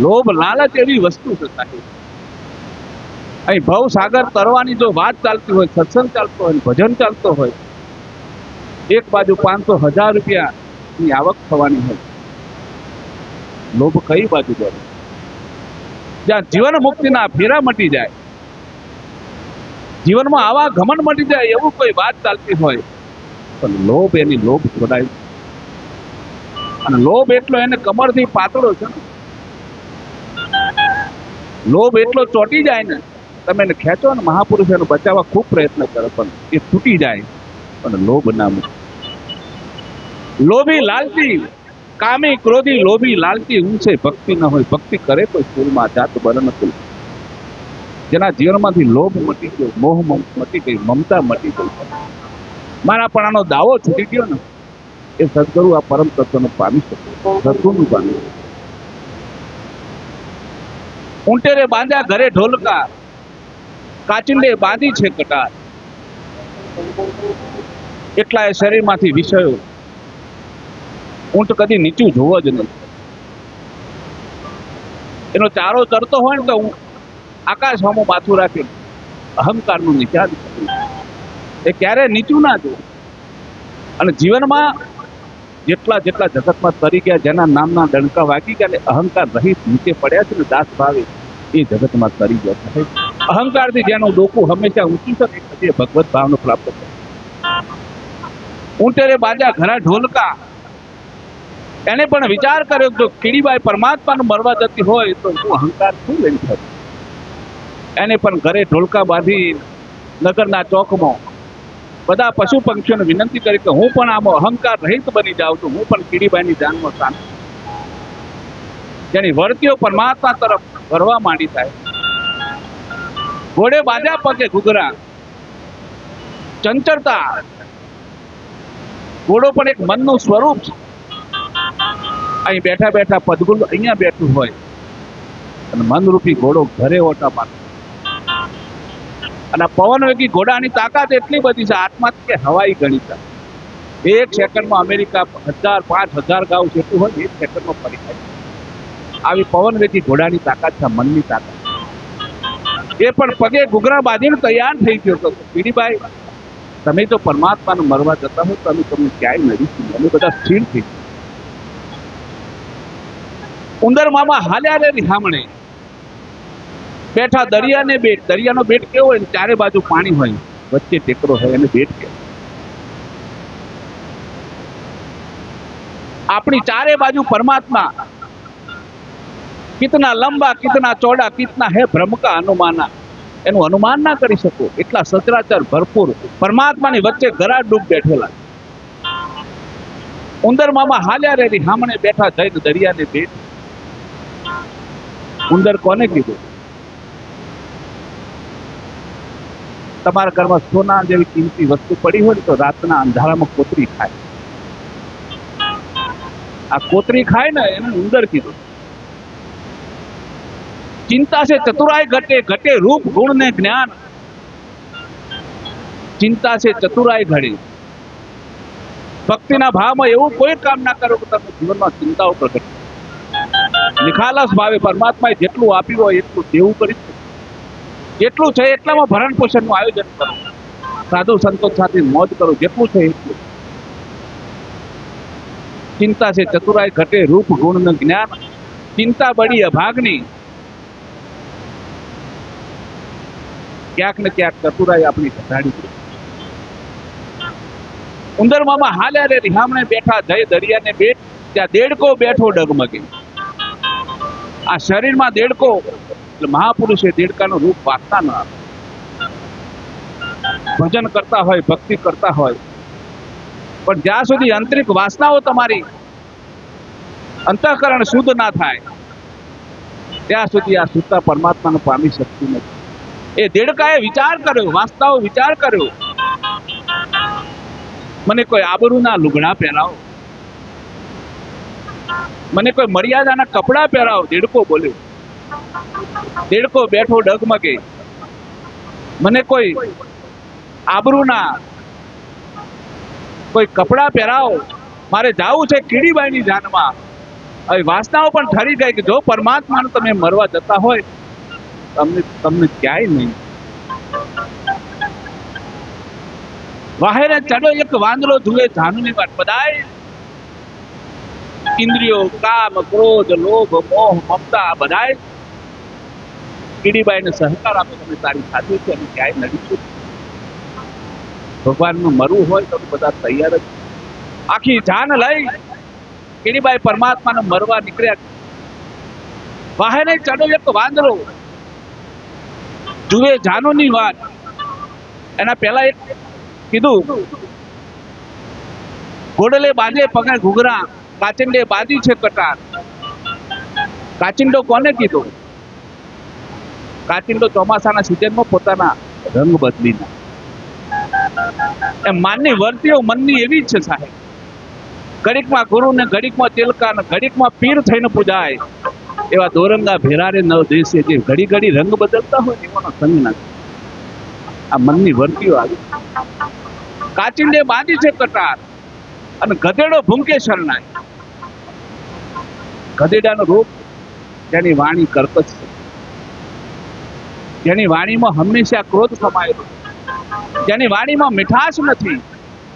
લોભ લાલચ એવી વસ્તુ છે સાહેબ. અહીં ભવ સાગર તરવાની જો વાત ચાલતી હોય, સત્સંગ ચાલતો હોય, ભજન ચાલતો હોય, એક બાજુ 500,000 રૂપિયાની આવક થવાની હોય, લોભ કઈ બાજુ જાય? જ્યાં જીવન મુક્તિના ફેરા મટી જાય, જીવનમાં આવા ઘમંડ મટી જાય એવું કોઈ વાત ચાલતી હોય, પણ લોભ એની લોભ છોડાય. અને લોભ એટલો એને કમરથી પાતળો છે ને, લોભ એટલો ચોટી જાય ને, તમે એને ખેંચો ને, મહાપુરુષ એને બચાવવા ખૂબ પ્રયત્ન કરે પણ એ તૂટી જાય. પણ લોભ ના મૂકે. લોભી લાલચી, કામી ક્રોધી લોભી લાલચી ઊંચે ભક્તિ ન હોય. ભક્તિ કરે કોઈ ફૂલમાં જાત બરન ફૂલ. જેના જીવનમાંથી લોભ મટી ગયો, મોહ મટી ગઈ, મમતા મટી ગઈ, મારા પણ આનો દાવો છૂટી ગયો ને, એ સદગુરુ આ પરમ તત્વને પામી શકે, સદગુરુનું પામી. ઊંટેરે બાંધ્યા ઘરે ઢોલકા, કાચિંડે બાંધી છે કટાર. એટલા એ શરીરમાંથી વિષયો. ઊંટ કદી નીચું જોવો જ નહીં. એનો ચારો ચરતો હોય ને તો આકાશ સામું માથું રાખે, અહંકારનું નિશાન. એ ક્યારે નીચું ના જોવું. અને જીવનમાં જેટલા જેટલા જગતમાં તરી ગયા, જેના નામના ડંકા વાગી ગયા, અહંકાર રહિત નીચે પડ્યા છે ને દાસ ભાવે, એ જગતમાં તરી ગયા છે. અહંકારથી જેનું ડોકું હંમેશા ઊંચું શકે, એ ભગવત ભાવનો પ્રાપ્ત કરે. ઊંટેરે બાજા ઘરા ઢોલકા. એને પણ વિચાર કર્યો જો કીડીબાઈ પરમાત્માનું મરવા જતી હોય તો હું અહંકાર શું લઈ શકું. એને પણ ઘરે ઢોલકા બાંધી નગરના ચોકમાં બધા પશુ પંખીઓને વિનંતી કરી કે હું પણ આમાં અહંકાર રહિત બની જાઉં છું, હું પણ કીડીબાઈની જાનમાં શાંત. જેની વર્તીઓ પરમાત્મા તરફ વરવા માંડી થાય. ઘોડે બાજા પગે ઘૂઘરા, ચંચળતા. ઘોડો પણ એક મનનું સ્વરૂપ છે. અહીં બેઠા બેઠા પદગુરુ અહીંયા બેઠું હોય અને મનરૂપી ઘોડો ઘરે ઓટા મારે. અને પવન વેગી ઘોડાની તાકાત એટલી બધી છે, આત્મા કે હવાઈ ગણિત. એક સેકન્ડમાં અમેરિકા 1000-5000 ગાઉ જેટલું હોય, એક સેકન્ડમાં ફરી થાય. આવી પવન વેગી ઘોડાની તાકાત છે, મનની તાકાત. એ પણ પગે ઘૂઘરા બાંધીને તૈયાર થઈ ગયો હતો. પીડીબાઈ, તમે તો પરમાત્માનું મરવા જતા હો તો અમે તમને ક્યાંય નડીશું, અમે બધા સ્થિર થઈ. ઉંદર મામા હાલ્યા રે રિહામણે, બેઠા દરિયાને બેટ. દરિયાનો બેટ કેવો હોય, ચારે બાજુ પાણી હોય, વચ્ચે ટેકરો હોય, એને બેટ કહેવાય. આપણી ચારે બાજુ પરમાત્મા, કિતના લંબા, કિતના ચોડા, કિતના હે ભ્રમ કા અનુમાના. એનું અનુમાન ના કરી શકો એટલા સચરાચર ભરપૂર પરમાત્માની વચ્ચે ગરા ડૂબ બેઠેલા. ઉંદર મામા હાલ્યા રે રિહામણે, બેઠા જઈને દરિયાને બેટ. ઉંદર કોને કીધું? તમારા ઘરમાં સોના જેવી કિંમતી વસ્તુ પડી હોય ને તો રાતના અંધારામાં કોતરી ખાય. આ કોતરી ખાય ને એને ઉંદર કીધું. ચિંતા છે ચતુરાઈ ઘટે, ઘટે રૂપ ગુણ ને જ્ઞાન. ચિંતા છે ચતુરાઈ ઘડે. ભક્તિના ભાવમાં એવું કોઈ કામ ના કરો કે તમે જીવનમાં ચિંતાઓ પ્રગટ. નિખાલસ ભાવે પરમાત્માએ જેટલું આપ્યું હોય એટલું દેવું કરી, જેટલું છે એટલામાં ભરણ પોષણનું આયોજન કરો, સાધુ સંતો સાથે મોજ કરો, જેટલું છે એટલું. ચિંતા છે ચતુરાઈ ઘટે રૂપ ગુણ ને જ્ઞાન. ચિંતા બડી અભાગની. ક્યાંક ને ક્યાંક ચતુરાઈ આપણી ઘટાડી છે. ઉંદર મામા હાલ્યા રે રિહામણે, બેઠા જય દરિયાને બેટ. ત્યાં દેડકો બેઠો ડગમગે. આ શરીરમાં દેડકો, એટલે મહાપુરુષે દેડકાનું રૂપ વાંચતા ન આવે. ભજન કરતા હોય, ભક્તિ કરતા હોય, પણ જ્યાં સુધી આંતરિક વાસનાઓ તમારી અંતઃકરણ શુદ્ધ ના થાય ત્યાં સુધી આ શુદ્ધતા પરમાત્માને પામી શકતી નથી. એ દેડકાએ વિચાર કર્યો, વાસનાઓ વિચાર કર્યો, મને કોઈ આબરૂના લુગડા પહેરાવો, મને કોઈ મર્યાદાના કપડા પહેરાવો. દેડકો બોલ્યો. દેડકો બેઠો ડગમગે, મને કોઈ આબરૂના કોઈ કપડા પહેરાવો, મારે જાવું છે કીડીબાઈની જાનમાં. હવે વાસનાઓ પણ ઠરી ગઈ કે જો પરમાત્માને તમે મરવા જતા હોય તમને ક્યાંય નહીં. વાહેરે ચડો એક વાંદરો જુએ જાનુની વાત. બધાય ઇન્દ્રિયો, કામ, ક્રોધ, લોભ, મોહ, મમતા બધાય કીડીબાઈને સહકાર આપે, તમે તારી સાથે છે અને ક્યાંય નડીશું. ભગવાનનું મરવું હોય તો બધા તૈયાર જ. આખી જાન લઈ કીડીબાઈ પરમાત્માને મરવા નીકળ્યા. વાહેરે ચડો એક વાંદરો જુએ જાનુની વાત. એના પહેલા એક કીધું, ઘોડલે બાંધે પગે ઘૂઘરા, કાચિંડે બાંધી છે કટાર. કાચિંડો કોને કીધો? કાચિંડો ચોમાસાના સિઝનમાં પોતાના રંગ બદલી નાખે. એમ માનની વર્તીઓ મનની એવી જ છે સાહેબ. ઘડીકમાં ગુરુ ને ઘડીકમાં તેલકા ને ઘડીકમાં પીર થઈને પૂજાય એવા દોરંગા ભેરારે નવ દેશે જે ઘડી ઘડી રંગ બદલતા હોય એવાનો સંગ ના. આ મનની વર્તીઓ આવી. કાચિંડે બાંધી છે કટાર અને ગધેડો ભૂંકે શરણાય. ગધેડાનો રોગ જેની વાણી કર્કશ છે, જેની વાણીમાં હંમેશા ક્રોધ સમાયેલો, જેની વાણીમાં મીઠાશ નથી,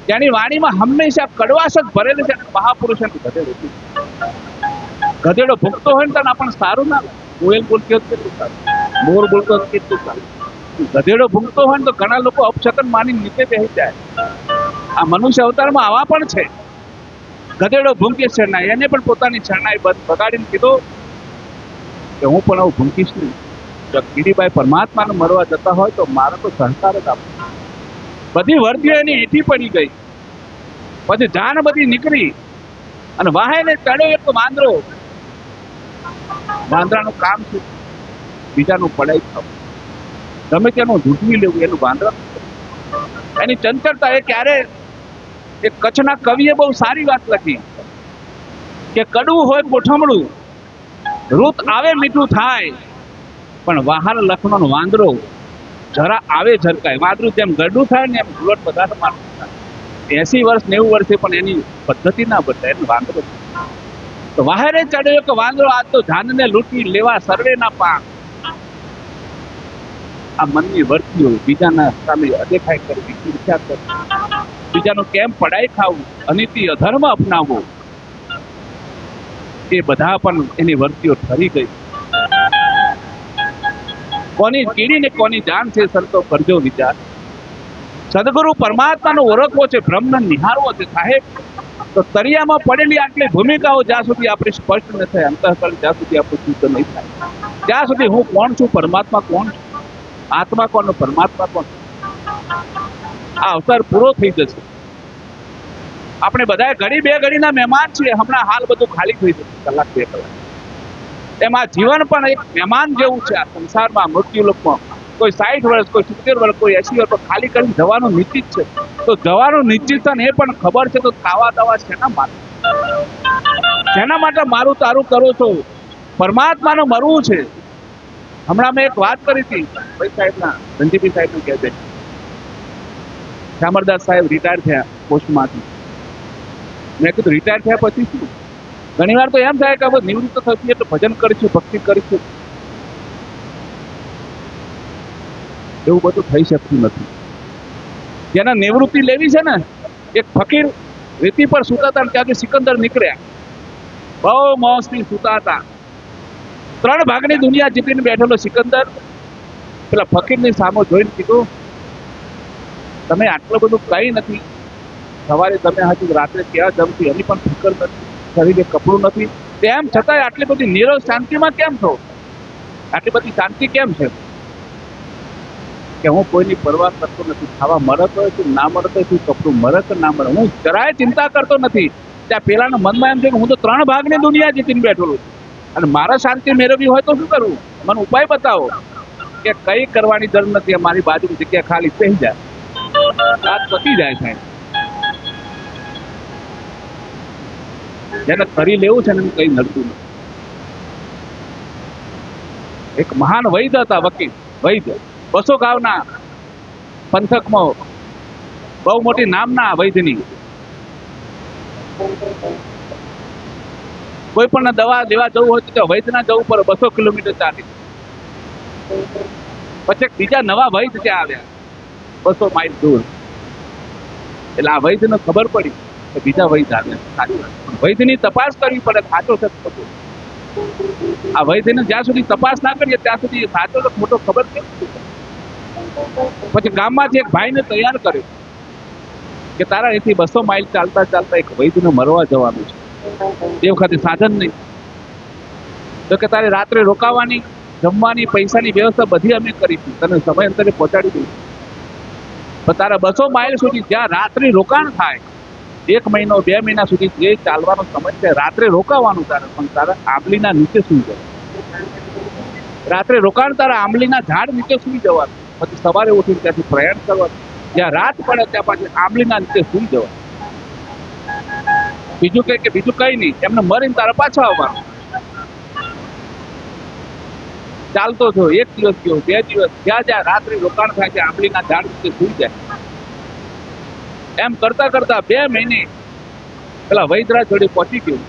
જેની વાણીમાં હંમેશા કડવાશ જ ભરેલી છે, મહાપુરુષ ગધેડો. ગધેડો ભૂખતો હોય ને તો આપણને સારું ના લાગે. કોયલ બોલતી હોય કેટલું સારું, મોર બોલતો હોય કેટલું સારું. ગધેડો ભૂખતો હોય ને તો ઘણા લોકો અપશકન માની નીચે બેસી જાય. આ મનુષ્ય અવતારમાં આવા પણ છે. ગધેડો ભૂંકે શરણાઈ, એને પણ પોતાની શરણાઈ બગાડીને કીધું કે હું પણ આવું ભૂંકીશ નહીં. જો કીડીબાઈ પરમાત્માને મરવા જતા હોય તો મારે તો સહકાર જ આપો. બધી વર્તીઓ એની હેઠી પડી ગઈ. પછી જાન બધી નીકળી અને વાહેને ચડ્યો એક વાંદરો. વાંદરાનું કામ શું? બીજાનું પડાઈ ખાવું, ગમે તેનું ઝૂંટવી લેવું, એનું વાંદરા. એની ચંચળતા એ ક્યારે એક કચ્છના કવિએ બહુ સારી વાત લખી કે કડવું હોય કોઠમડું, રૂત આવે મીઠું થાય, પણ વહાલ લખનો વાંદરો જરા આવે ઝરકાય. વાંદરું જેમ ગરડું થાય ને એમ ગુલટ બધા મારતું થાય. 80 વર્ષ 90 વર્ષે પણ એની પદ્ધતિ ના બદલાય. એનો વાંદરો તો વાહેરે ચડ્યો કે વાંદરો આજ તો જાનને લૂંટી લેવા સર્વે ના પાક. આ મનની વર્તીઓ બીજાના સામે અદેખાઈ કરવી, ઈર્ષ્યા કરવી, બીજાનું કેમ પડાઈ ખાવું, અનીતિ અધર્મ અપનાવવો, એ બધા પણ એની વર્તીઓ ઠરી ગઈ. કોની કીડી ને કોની જાન છે સંતો કરજો વિચાર. સદગુરુ પરમાત્માનો ઓળખવો છે, બ્રહ્મને નિહાળવો છે સાહેબ. તો તરિયામાં પડેલી આટલી ભૂમિકાઓ જ્યાં સુધી આપણી સ્પષ્ટ ન થાય, અંતઃકરણ જ્યાં સુધી આપણું શુદ્ધ નહીં થાય, ત્યાં સુધી હું કોણ છું, પરમાત્મા કોણ છું, આત્મા કોણ, પરમાત્મા કોણ, આ અવતાર પૂરો થઈ જશે. આપણે બધા ઘડી બે ઘડીના મહેમાન છીએ. હમણાં હાલ બધું ખાલી થઈ જશે, કલાક બે કલાક. એમાં જીવન પણ એક મહેમાન જેવું છે. આ સંસારમાં મૃત્યુ લોકમાં કોઈ 60 વર્ષ, કોઈ 70 વર્ષ, કોઈ 80 વર્ષ ખાલી કરીને જવાનું નિશ્ચિત છે. તો જવાનું નિશ્ચિત છે ને એ પણ ખબર છે. તો ખાવા દાવા શેના માટે, જેના માટે મારું તારું કરો છો? પરમાત્માને મરવું છે. હમણાં મેં એક વાત કરી હતી ભાઈ સાહેબના, રંજીભાઈ સાહેબને કહેજે, શામરદાસ સાહેબ રિટાયર થયા પોસ્ટમાંથી. મેં કીધું રિટાયર થયા પછી શું? ઘણી વાર તો એમ થાય કે હવે નિવૃત્ત થશે એટલે ભજન કરીશું, ભક્તિ કરીશું. એવું બધું થઈ શકતું નથી. જેના નિવૃત્તિ લેવી છે ને, એક ફકીર રેતી પર સૂતા હતા, ત્યાંથી સિકંદર નીકળ્યા, બહુ મોજથી સૂતા હતા. 3 ભાગની દુનિયા જીતીને બેઠેલો સિકંદર પેલા ફકીરની સામે જોઈને કીધું, તમે આટલું બધું કઈ નથી, સવારે તમે હજુ રાત્રે ક્યાં જમતી એની પણ ફિકર નથી, શરીરે કપડું નથી, તેમ છતાંય આટલી બધી નીરવ શાંતિમાં કેમ છો? આટલી બધી શાંતિ કેમ છે? કે હું કોઈની પરવા કરતો નથી. ખાવા મળે તો શું, ના મળે તો શું, કપડું મળે કે ના મળે, હું જરાય ચિંતા કરતો નથી. ત્યાં પેલાના મનમાં એમ છે કે હું તો 3 ભાગની દુનિયા જીતીને બેઠો છું અને મારે શાંતિ મેળવવી હોય તો શું કરવું? મને ઉપાય બતાવો. કે કઈ કરવાની જરૂર નથી, મારી બાજુની જગ્યા ખાલી થઈ જાય, રાત પતી જાય સાહેબ. જેને કરી લેવું છે ને એનું કઈ નડતું નથી. એક મહાન વૈદ્ય હતા, વકીલ વૈદ્ય, 200 ગામના પંથકમાં બહુ મોટી નામના વૈદ્યની. કોઈ પણ દવા લેવા જવું હોય તો વૈદ્યના જવું પડે, 200 કિલોમીટર ચાલી. પછી બીજા નવા વૈદ્ય ત્યાં આવ્યા 200 માઇલ દૂર. એટલે આ વૈદ્યને ખબર પડી કે બીજા વૈદ્ય આવ્યા. વૈદ્યની તપાસ કરવી પડે, સાચો છે ખોટો. આ વૈદ્યને જ્યાં સુધી તપાસ ના કરીએ ત્યાં સુધી સાચો તો ખોટો ખબર કેમ? પછી ગામમાંથી એક ભાઈને તૈયાર કર્યો કે તારા અહીંથી 200 માઇલ ચાલતા ચાલતા એક વૈદ્યને મરવા જવાનું છે. એ વખતે સાધન નહીં, તો કે તારે રાત્રે રોકાવાની, જમવાની, પૈસાની વ્યવસ્થા બધી અમે કરીશું, તને સમયાંતરે પહોંચાડી દઈશું. પણ તારા 200 માઇલ સુધી જ્યાં રાત્રિ રોકાણ થાય, 1 મહિનો 2 મહિના સુધી જે ચાલવાનો સમય છે, રાત્રે રોકાવાનું તારે, પણ તારા આંબલીના નીચે સુઈ જવાનું. રાત્રે રોકાણ તારા આંબલીના ઝાડ નીચે સુઈ જવાનું. પછી સવારે ઉઠીને ત્યાંથી પ્રયાણ કરવાનું. જ્યાં રાત પડે ત્યાં પાછી આંબલીના નીચે સુઈ જવાનું. બીજું કઈ નહીં, એમને મરીને તારે પાછા આવવાનું. ચાલતો થયો 1 દિવસ ગયો, 2 દિવસ, જ્યાં રાત્રે રોકાણ થાય છે આંબલીના ઝાડ નીચે સુઈ જાય. એમ કરતા કરતા 2 મહિને પેલા વૈદ્યરાજ જોડે પહોંચી ગયું.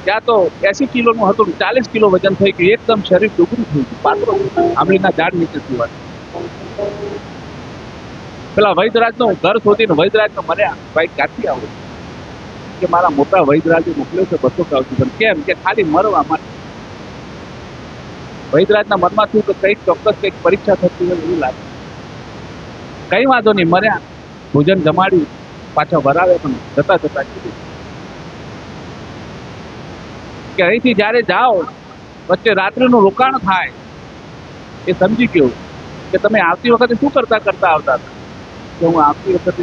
ત્યાં તો 80 કિલોનું હતું, 40 કિલો વજન થઈ ગયું. એકદમ શરીર ડુબરું થઈ ગયું, પાતળું, આંબલીના ઝાડ નીચે સુવાનું. પેલા વૈદ્યરાજનું ઘર શોધીને વૈદ્યરાજને મળ્યા. ભાઈ ક્યાંથી આવો? કે મારા મોટા વૈદ્યરાજે મોકલ્યો છે 200 કાવથી. પણ કેમ? કે ખાલી મરવા માટે. વૈદ્યરાજના મનમાં થયું કે કંઈક ચોક્કસ કંઈક પરીક્ષા થતી હોય એવું લાગે. કઈ વાંધો નહીં, મર્યા, ભોજન જમાડ્યું, પાછા વરાવે. પણ જતા જતા કીધું કે અહીંથી જયારે જાઓ વચ્ચે રાત્રિનું રોકાણ થાય એ સમજી ગયો કે તમે આવતી વખતે શું કરતા કરતા આવતા હતા? કે હું આવતી વખતે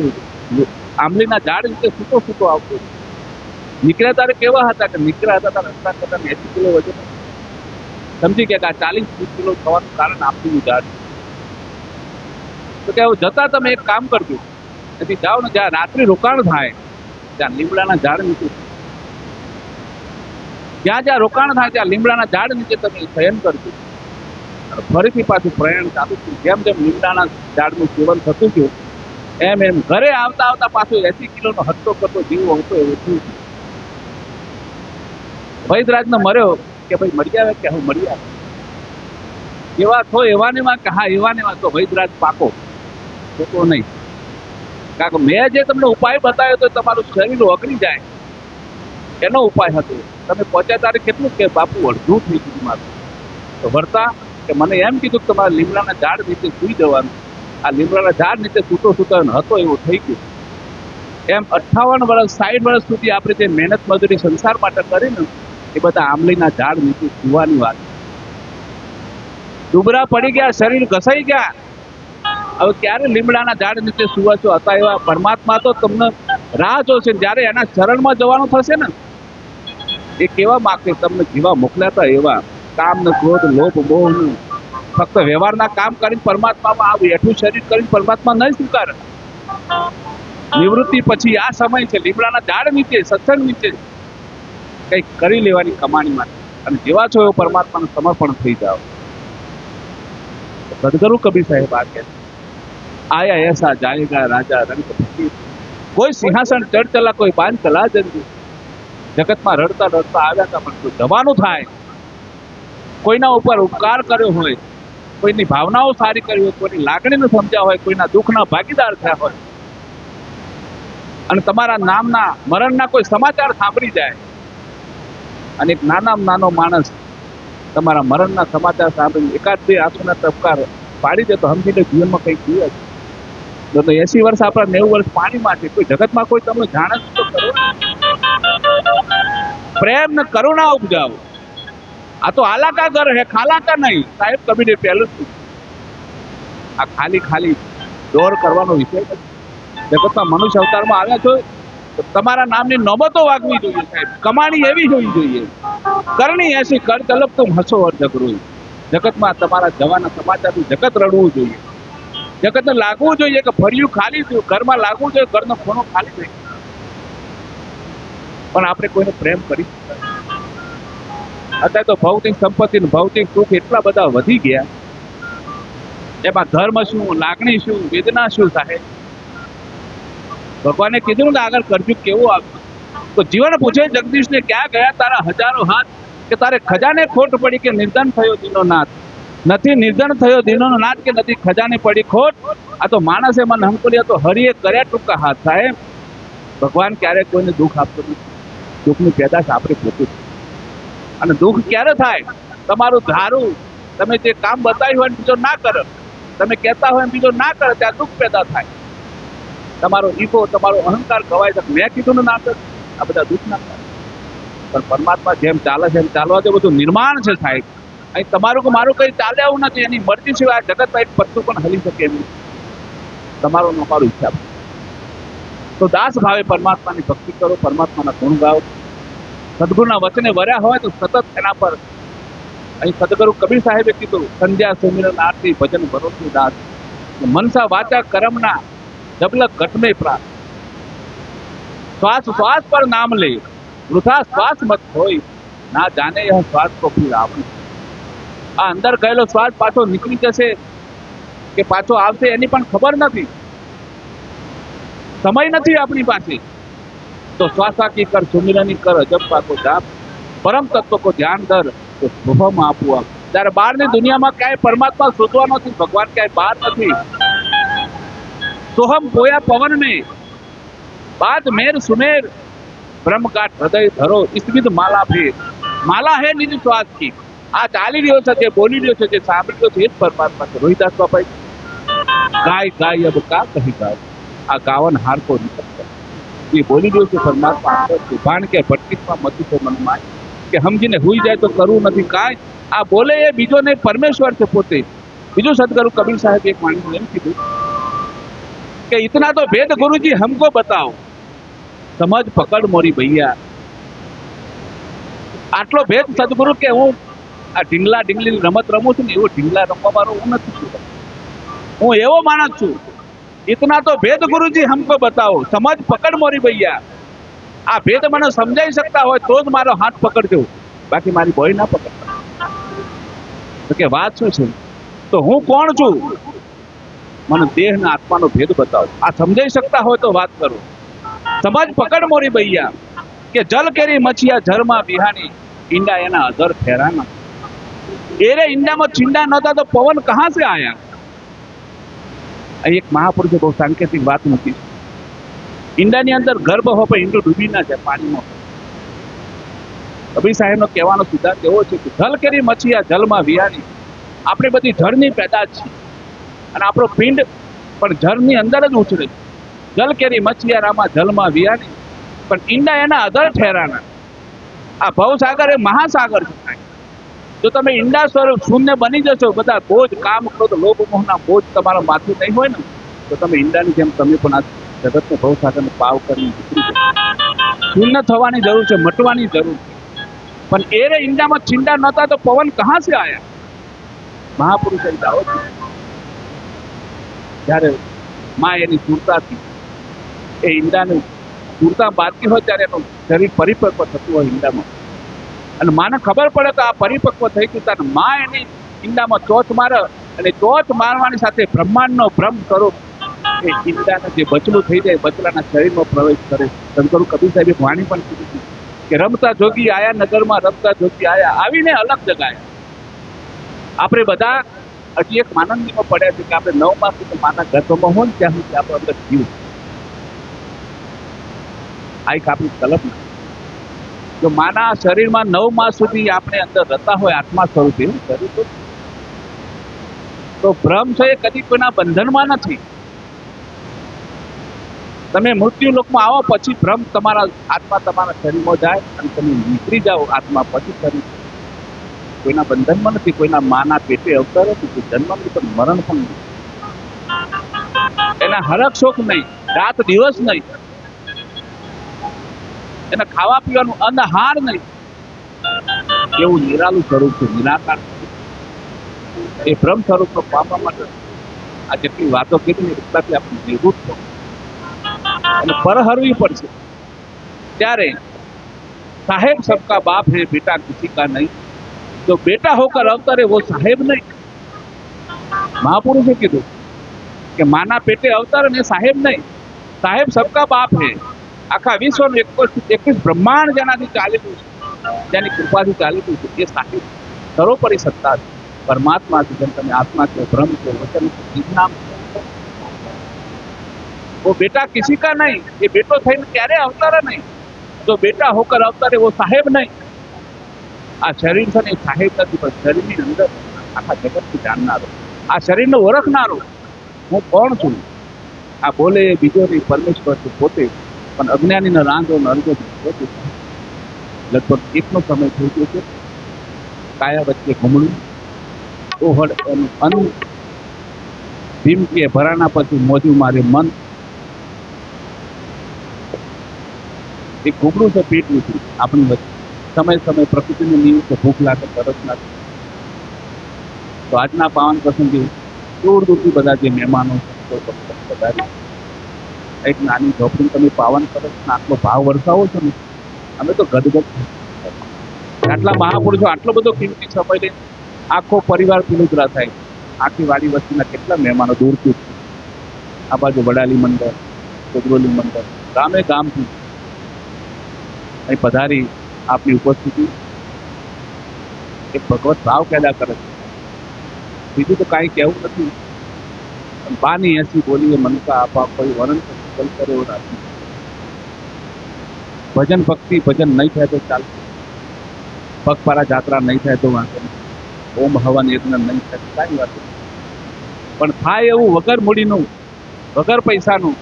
આંબલીના ઝાડ નીચે સૂતો આવતો. નીકળ્યા તારે કેવા હતા? કે નીકળ્યા હતા તારે રસ્તા કરતા 80 કિલો વજન. સમજી ગયા કે આ 40-30 કિલો થવાનું કારણ આંબલીનું ઝાડ. તો કે જતા તમે એક કામ કરજો, તેથી જાઓ ને જ્યાં રાત્રિ રોકાણ થાય ત્યાં લીમડાના ઝાડ નીચે, જ્યાં રોકાણ થાય ત્યાં લીમડાના ઝાડ નીચે તમે શયન કરજો. ફરીથી પાછું પ્રયાણ ચાલુ થયું. જેમ જેમ લીમડાના ઝાડનું સેવન થતું ગયું એમ એમ ઘરે આવતા આવતા પાછો 80 કિલોનો હટ્ટો કરતો જીવો હતો એવું થયું. વૈદ્યરાજને મર્યો કે ભાઈ મરી આવે? કે હું મરી આવે. એવા થો એવાને માં કે હા એવાને માં. તો વૈદ્યરાજ પાકો તો નહીં, કારણ કે મેં જે તમને ઉપાય બતાવ્યો તો તમારું શરીર ઓગળી જાય એનો ઉપાય હતો. તમે પહોંચ્યા તારે કેટલું કે બાપુ અડધું થઈ ગયું મારું. તો વર્તા કે મને એમ કીધું કે તમારે લીમડાના ઝાડ નીચે સુઈ જવાનું. આ લીમડાના ઝાડ નીચે સૂતો હતો એવું થઈ ગયું. એમ 58 વર્ષ 60 વર્ષ સુધી આપણે જે મહેનત મજૂરી સંસાર માટે કરીને એ બધા આંબલીના ઝાડ નીચે સુવાની વાત. ડુબરા પડી ગયા, શરીર ઘસાઈ ગયા. હવે ક્યારે લીમડાના ઝાડ નીચે સુવા છો? હતા એવા પરમાત્મા તો તમને રાહ જોશે. જ્યારે એના ચરણમાં જવાનું થશે ને, એ કેવા માગશે? તમને જેવા મોકલ્યા હતા એવા. કામ ને ક્રોધ લોભ મોહ ફક્ત વ્યવહારના કામ કરીને પરમાત્મામાં આવું એઠું શરીર કરીને પરમાત્મા નહીં સ્વીકારે. નિવૃત્તિ પછી આ સમય છે લીમડાના ઝાડ નીચે, સત્સંગ નીચે કંઈક કરી લેવાની કમાણી માટે. અને જેવા છો એવો પરમાત્માનું સમર્પણ થઈ જાઓ. સદગુરુ કબીર સાહેબ આ કહે, આયા એસા જાયેગા રાજા રંગ ફકીર, કોઈ સિંહાસન ચડ ચલા કોઈ બાંધ ચલા જંજી. જગતમાં રડતા રડતા આવ્યા હતા, પણ જવાનું થાય. કોઈના ઉપર ઉપકાર કર્યો હોય, કોઈની ભાવનાઓ સારી કરી હોય, કોઈની લાગણીને સમજ્યા હોય, કોઈના દુઃખના ભાગીદાર થયા હોય, અને તમારા નામના મરણના કોઈ સમાચાર સાંભળી જાય, અને એક નાનો માણસ તમારા મરણના સમાચાર સાંભળી 1-2 આંસુના ટપકાર પાડી દે તો સમજી લે જીવનમાં કંઈક થયું છે. તો 80 વર્ષ આપણા 90 વર્ષ પાણીમાં છે. કોઈ જગતમાં કોઈ તમને જાણે તો કરો, પ્રેમ ને કરુણા ઉપજાવો. આ તો આલા કા ઘર હે, ખાલા કા નહીં. સાહેબ કબીરે પહેલું જ આ ખાલી ખાલી દોર કરવાનો વિષય નથી. જગતમાં મનુષ્ય અવતારમાં આવ્યા છો તો તમારા નામની નોબતો વાગવી જોઈએ સાહેબ, કમાણી એવી હોવી જોઈએ. કરણી એસી કર તલબ તુમ હસો ઓર જગરોઈ. જગતમાં તમારા જવાના સમાચારથી જગત રડવું જોઈએ. જગતને લાગવું જોઈએ કે ફર્યું ખાલી થયું, ઘરમાં લાગવું જોઈએ ઘરનો ખૂણો ખાલી થઈ ગયો. પણ આપણે કોઈને પ્રેમ કરી શકતા નથી. અત્યારે તો ભૌતિક સંપત્તિ ને ભૌતિક સુખ એટલા બધા વધી ગયા, એમાં ધર્મ શું, લાગણી શું, વેદના શું સાહેબ. ભગવાને કીધું ને આગળ કરજુગ કેવું આવ્યું, તો જીવન પૂછે જગદીશને ક્યાં ગયા તારા હજારો હાથ, કે તારે ખજાને ખોટ પડી કે નિર્ધન થયો દીનો નાથ. નથી નિર્ધન થયો દીનો નાથ કે નથી ખજાને પડી ખોટ. આ તો માણસે મન હંકોલ્યા તો હરિએ કર્યા ટૂંકા હાથ સાહેબ. ભગવાન ક્યારેક કોઈને દુઃખ આપતો નથી. દુઃખની પેદાશ આપણે પોતે છે. અને દુઃખ ક્યારે થાય? તમારું ધારું, તમે જે કામ બતાવ્યું હોય બીજો ના કરે, તમે કહેતા હોય બીજો ના કરે, ત્યાં દુઃખ પેદા થાય. તમારો ઈગો, તમારો અહંકાર ગવાય છે. મેં કીધું ને ના કર, આ બધા દુઃખ ના થાય. પણ પરમાત્મા જેમ ચાલે છે એમ ચાલવા દે. બધું નિર્માણ છે સાહેબ. અહીં તમારું કે મારું કઈ ચાલે એવું નથી. એની મરજી સિવાય જગતમાં એક પત્તું પણ હલી શકે એમ નથી. તમારો અમારો હિસાબ. તો દાસ ભાવે પરમાત્માની ભક્તિ કરો, પરમાત્માના ગુણ ગાઓ. સદગુરુના વચને વર્યા હોય તો સતત એના પર. અહીં સદગુરુ કબીર સાહેબે કીધું, સંધ્યા સુમિરન આરતી ભજન ભરોસે દાસ, મનસા વાચા કરમના જબલક ઘટમે પ્રાપ્ત. શ્વાસ શ્વાસ પર નામ લે, વૃથા શ્વાસ મત હોય, ના જાને યહ શ્વાસ કો ફિર આવન. આ અંદર ગયેલો શ્વાસ પાછો નીકળી જશે કે પાછો આવશે એની પણ ખબર નથી. સમય નથી આપણી પાસે. તો શ્વાસા કી કર, સુમિરની કર, અજબ પાકો જાપ, પરમ તત્વ કો ધ્યાન ધર, તો શુભમ આપું આપ. ત્યારે બહારની દુનિયામાં ક્યાંય પરમાત્મા શોધવા નથી, ભગવાન ક્યાંય બહાર નથી. સોહમ પોયા પવન में बात मेर सुमेर, ब्रह्म का हृदय धरो इसविद माला फेर. माला है निज श्वास की. આ ચાલી રહ્યો છે, જે બોલી રહ્યો છે, જે સાંભળી રહ્યો છે, એ જ પરમાત્મા છે. રોહિદાસ બાપાએ ગાય ગાય અબ કા કહી ગાય, આ ગાવન હાર કો નિકટ. ये बोली રહ્યો છે પરમાત્મા છે. ભાણ કે ભટકીમાં મતું તો મનમાં કે સમજીને હુઈ જાય તો કરવું નથી કાંઈ. આ બોલે એ બીજો ને પરમેશ્વર છે પોતે. બીજું સદગુરુ કબીર સાહેબ એક વાણીનું એમ કીધું કે इतना तो भेद गुरुजी हमको बताओ, समझ पकड़ मोरी भैया. આટલો ભેદ સદગુરુ કે હું આ ઢીંગલા ઢીંગલી રમત રમું છું ને, એવો ઢીંગલા રમવા વાળો હું નથી છું. હું એવો માણસ છું. इतना तो भेद गुरुजी हमको बताओ, समझ पकड़ मोरी भैया. આ ભેદ મને સમજાઈ શકતા હોય તો જ મારો હાથ પકડજો, બાકી મારી બોય ના પકડતા. તો કે વાત શું છે? તો હું કોણ છું? મને દેહ ને આત્માનો ભેદ બતાવો. આ સમજાઈ શકતા હોય તો વાત કરો. સમજ પકડ મોરી ભૈયા, કે જલ કેરી મછિયા ઝરમાં બિહાની, ઈંડા એના અધર ફેરાના. એરે ઈંડામાં ચીંડા નહોતા તો પવન કહાં સે આયા. એક મહાપુરુષે બહુ સાંકેતિક વાત મૂકી. ઈંડાની અંદર ગર્ભ હોય પણ ઈંડું ડૂબી ના જાય પાણીમાં. કબીર સાહેબનો કહેવાનો સિદ્ધાંત એવો છે કે જલ કેરી મછિયા જલમાં વિહારી. આપણે બધી જળની પેદાશ છીએ અને આપણો પિંડ પણ જળની અંદર જ ઉછળે છે. જલ કેરી મછિયા રામા જલમાં વિહારી, પણ ઈંડા એના અધર ઠેરાના. આ ભવસાગર એ મહાસાગર છે. જો તમે ઈંડા સ્વરૂપ શૂન્ય બની જશો, બધા બોજ કામ ક્રોધ લોભ મોહના બોજ તમારા માથે નહીં હોય ને, તો તમે ઈંડાની જેમ તમે પણ આ જગતને ભવસાગરને પાવ કરીને નીકળી જશો. શૂન્ય થવાની જરૂર છે, મટવાની જરૂર છે. પણ એરે ઈંડામાં ચીંડા નહોતા તો પવન કહાં સે આયા. મહાપુરુષે દાવો છે જ્યારે માં એની સુરતાથી એ ઈંડાને સુરતા બાંધતી હોય ત્યારે એનું શરીર પરિપક્વ થતું હોય ઈંડામાં, અને માને ખબર પડે તો આ પરિપક્વ થઈ ગયું, ત્યારે માં એની ઈંડામાં ચોથ મારે, અને ચોથ મારવાની સાથે બ્રહ્માંડનો ભ્રમ સ્વરૂપ એ ઈંડાને જે બચલું થઈ જાય, બચલાના શરીરમાં પ્રવેશ કરે. સંતોર કબીર સાહેબે વાણી પણ કીધી કે રમતા જોગી આયા નગરમાં, રમતા જોગી આયા આવીને અલગ જગાયા. આપણે બધા હજી એક માનંદીમાં પડ્યા છે કે આપણે 9 માસ સુધી માના ગર્ભમાં હોય ત્યાં સુધી આપણો અંદર જીવ. આ એક આપણી કલ્પના. જો માના શરીરમાં 9 માસ સુધી આપણે અંદર રહેતા હોય આત્મા સ્વરૂપે શરીર, તો ભ્રમ છે એ કદી કોઈના બંધનમાં નથી. તમે મૃત્યુ લોકમાં આવો પછી ભ્રમ તમારા આત્મા તમારા શરીરમાં જાય અને તમે નીકળી જાઓ આત્મા પછી શરીર. કોઈના બંધનમાં નથી, કોઈના માના પેટે અવતર નથી, કોઈ જન્મ નથી, પણ મરણ પણ નથી. એના હરખ શોખ નહીં, રાત દિવસ નહીં, એના ખાવા પીવાનું અન્નહાર નહીં, એવું નિરાલું સ્વરૂપ છે, નિરાકાર. એ બ્રહ્મ સ્વરૂપનો પામવા માટે આ જેટલી વાતો કીધી ને એટલાથી આપણે નિવૃત્ત થવું અને પરહરવી પડશે. ત્યારે साहेब सबका बाप है बेटा किसी का नहीं, जो बेटा होकर अवतरे वो साहेब नहीं. महापुरुषे कीधुं કે માના પેટે અવતરે ને સાહેબ નહીં, સાહેબ સબકા બાપ હે. આખા વિશ્વનું 21 બ્રહ્માંડ જેનાથી ચાલેલું છે, જેની કૃપાથી ચાલેલું છે, એ સાહેબ સર્વોપરી સત્તા છે, પરમાત્મા છે. જેમ તમે આત્મા છો, બ્રહ્મ છો, વચન છો, વિજ્ઞાન છો. वो बेटा किसी का नहीं, ये बेटो થઈને ક્યારે અવતરે નહીં. जो बेटा होकर अवतरे वो साहेब नहीं. આ શરીર છે ને એ સાહેબ નથી, પણ શરીરની અંદર આખા જગતથી જાણનારો, આ શરીરને ઓળખનારો હું કોણ છું. આ બોલે એ બીજો નહીં, પરમેશ્વર છે પોતે, પણ અજ્ઞાનીનો રાંધો અર્ધો પોતે. લગભગ એકનો સમય થઈ ગયો છે. કાયા વચ્ચે ઘૂમડું ઓહડ એનું અન્ન ભીમકીએ ભરાણા પછી મોજું મારે મન. એ ઘૂમડું છે પેટનું છે આપણી વચ્ચે. સમય સમય પ્રકૃતિને નિમિત્તે ભૂખ લાગે, તરસ લાગે. તો આજના પાવન પ્રસંગે દૂર દૂરથી બધા જે મહેમાનો વધારી એક નાની ઝોપડી તમે પાવન કરો છો, આટલો ભાવ વરસાવો છો ને, અમે તો ગદગદ. આટલા મહાપુરુષો આટલો બધો કિંમતી સમય લઈને આખો પરિવાર પિલુદરા થાય. આખી વાડી વસ્તીના કેટલા મહેમાનો દૂરથી, આ બાજુ વડાલી મંડળ, કોગરોલી મંડળ, ગામે ગામથી અહીં પધારી આપની ઉપસ્થિતિ એક ભગવત ભાવ પેદા કરે છે. બીજું તો કાંઈ કહેવું નથી. બાની એસી બોલીએ મનકા આપા, કોઈ વરણ કલ કરે એવું નથી. ભજન ભક્તિ ભજન નહીં થાય તો ચાલશે, પગપાળા જાત્રા નહીં થાય તો વાંધો નહીં, ઓમ હવન યજ્ઞ નહીં થાય તો કાંઈ વાત નહીં. પણ થાય એવું વગર મૂડીનું, વગર પૈસાનું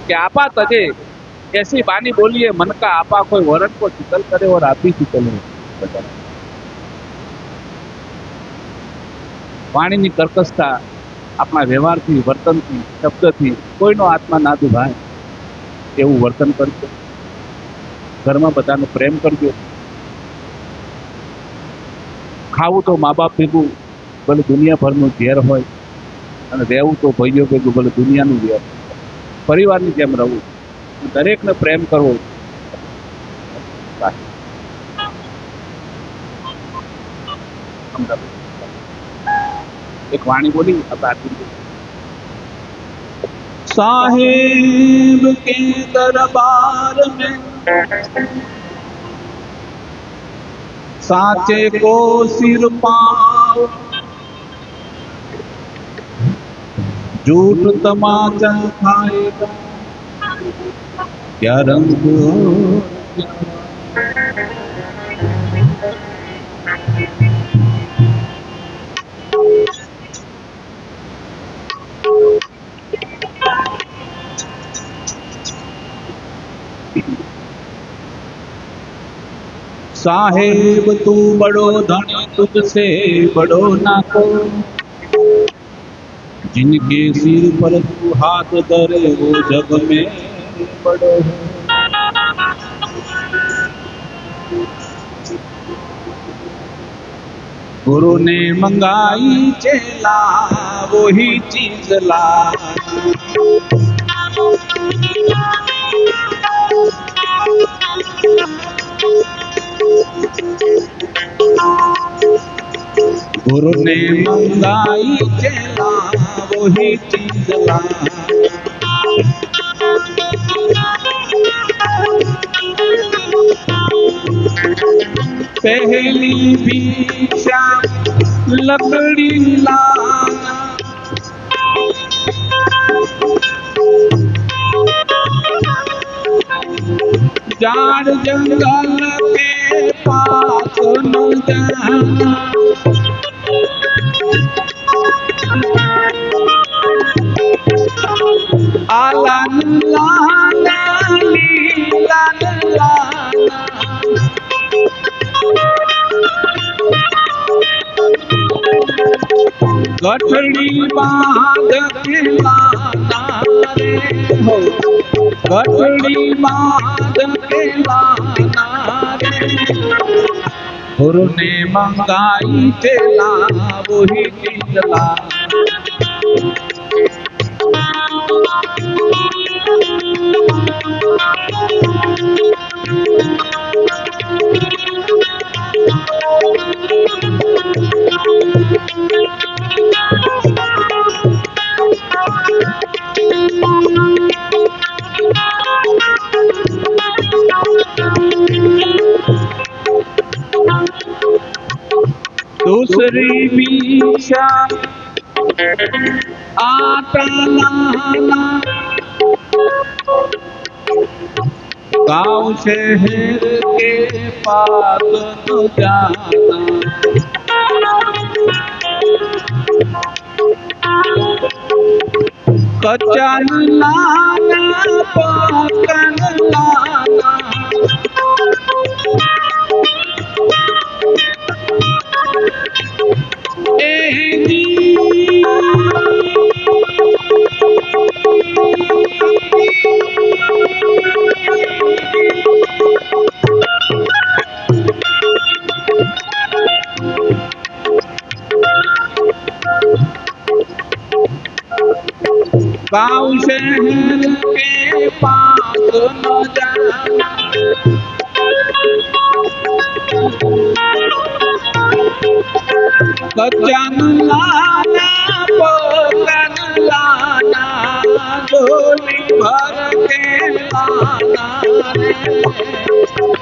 કે આપા તજે ऐसी बानी बोलिए मन का आपा, कोई वरण को शीतल करे और आप भी शीतल हो. વાણીની કર્કશતા આપણા વ્યવહારથી, વર્તનથી, શબ્દથી કોઈનો આત્મા ના દુભાય એવું વર્તન કરજો. ઘરમાં બધાને પ્રેમ કરજો. ખાવું તો મા બાપ ભેગું ભલે દુનિયાભરનું ઝેર હોય, અને રહેવું તો ભાઈઓ ભેગું ભલે દુનિયાનું ઝેર. પરિવારની જેમ રહવું, દરેકને પ્રેમ કરવો. એક વાણી બોલી साहेब के दरबार में साचे को सिर पाओ, झूठ तमाचा खाएगा क्या रंग हो. साहेब तू बड़ो धनी तुझसे बड़ो ना को, जिनके सिर पर तू हाथ धरे वो जग में बड़ो है. गुरु ने मंगाई चेला वही चीज ला, गुरु ने मंगाई चेला वही चीज ला. पहली भिक्षा लकड़ी लाना, जाड़ जंगल के पास न जाना, आलन लाना लीलन लाना, गठड़ी बांध के लाना रे हो, गठड़ी बांध के लाना रे, गुरु ने मंगाई तेला वही चला। दूसरी भिक्षा आटा लाना, गाँव शहर के पास न जाना, कच्चा लाना पकन लाना, गाँव शहर के पास न जाना, कच्चा लाना पकन लाना, झोली भर के लाना रे,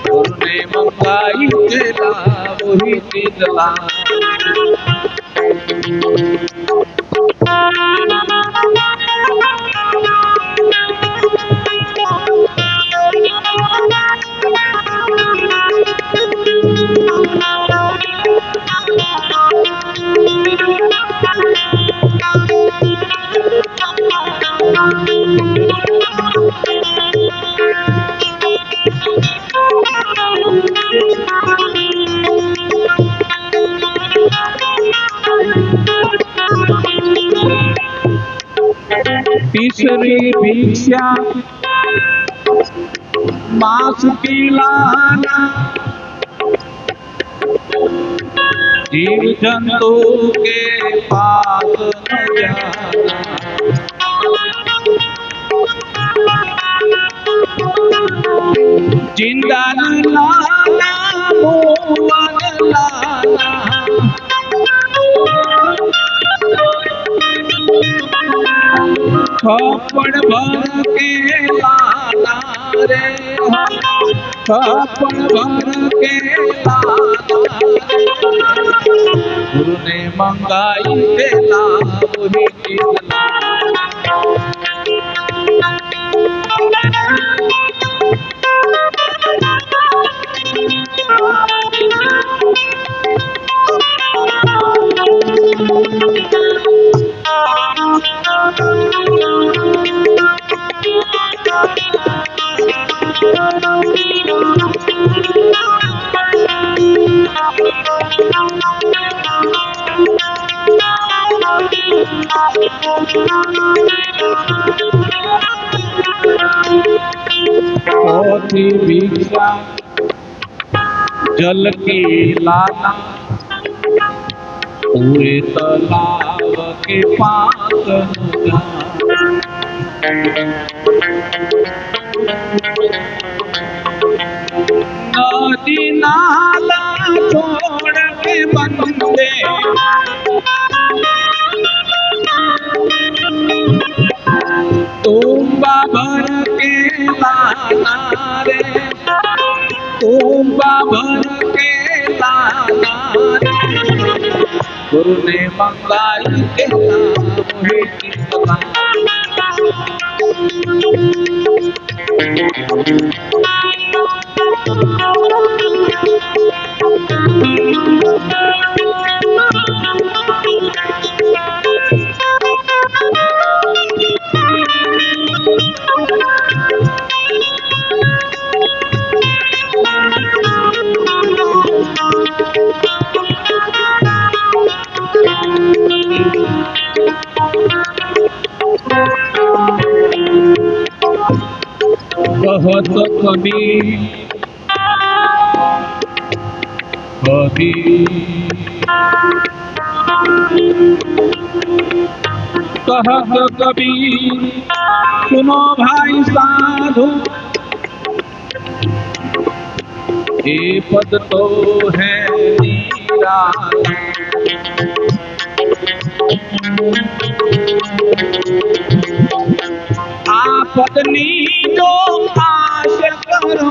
गुरु ने मंगाई तेला वही चला। तीसरी भिक्षा मांस की लाना, जीव जंतु के पास न जाना, जिंदा लाना भुवन लाना, खपड़ भर के लाना रे, खपड़ भर के लाना रे, गुरु ने मंगाई तेला वही चला। चौथी भिक्षा जल की लाना, पूरे तालाब के पास न जाना, नदी नाला छोड़ के बंदे, तुम्बा भर के लाना रे, तुम्बा भर के लाना रे, गुरु ने मंगाई तेला वही चला। कहत कबीर कहत कबीर सुनो भाई साधु, ये पद तो है निराला। आपदनी जो आश करो,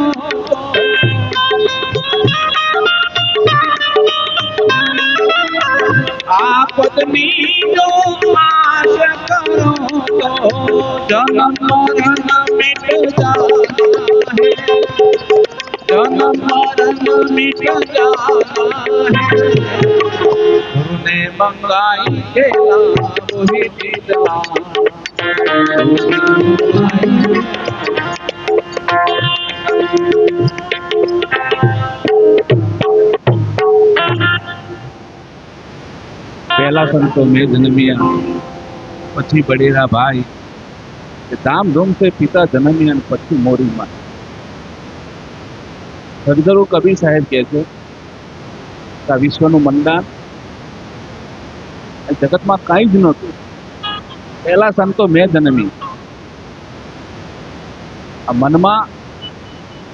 आपदनी जो आश करो तो जन्म मरण मिट जाना है, जन्म मरण मिट जाना है। गुरु ने मंगाई खेला वही जीता। पहला संतो में जन्मिया पछी बड़ेरा भाई, धाम धूम से पिता जन्मिया पछी मोरी मां। सदगुरु कबीर साहेब कहते का विश्वનું મંડાણ જગતમાં કાંઈ જ નહોતું, પહેલા સંતો મેં જન્મી। આ મનમાં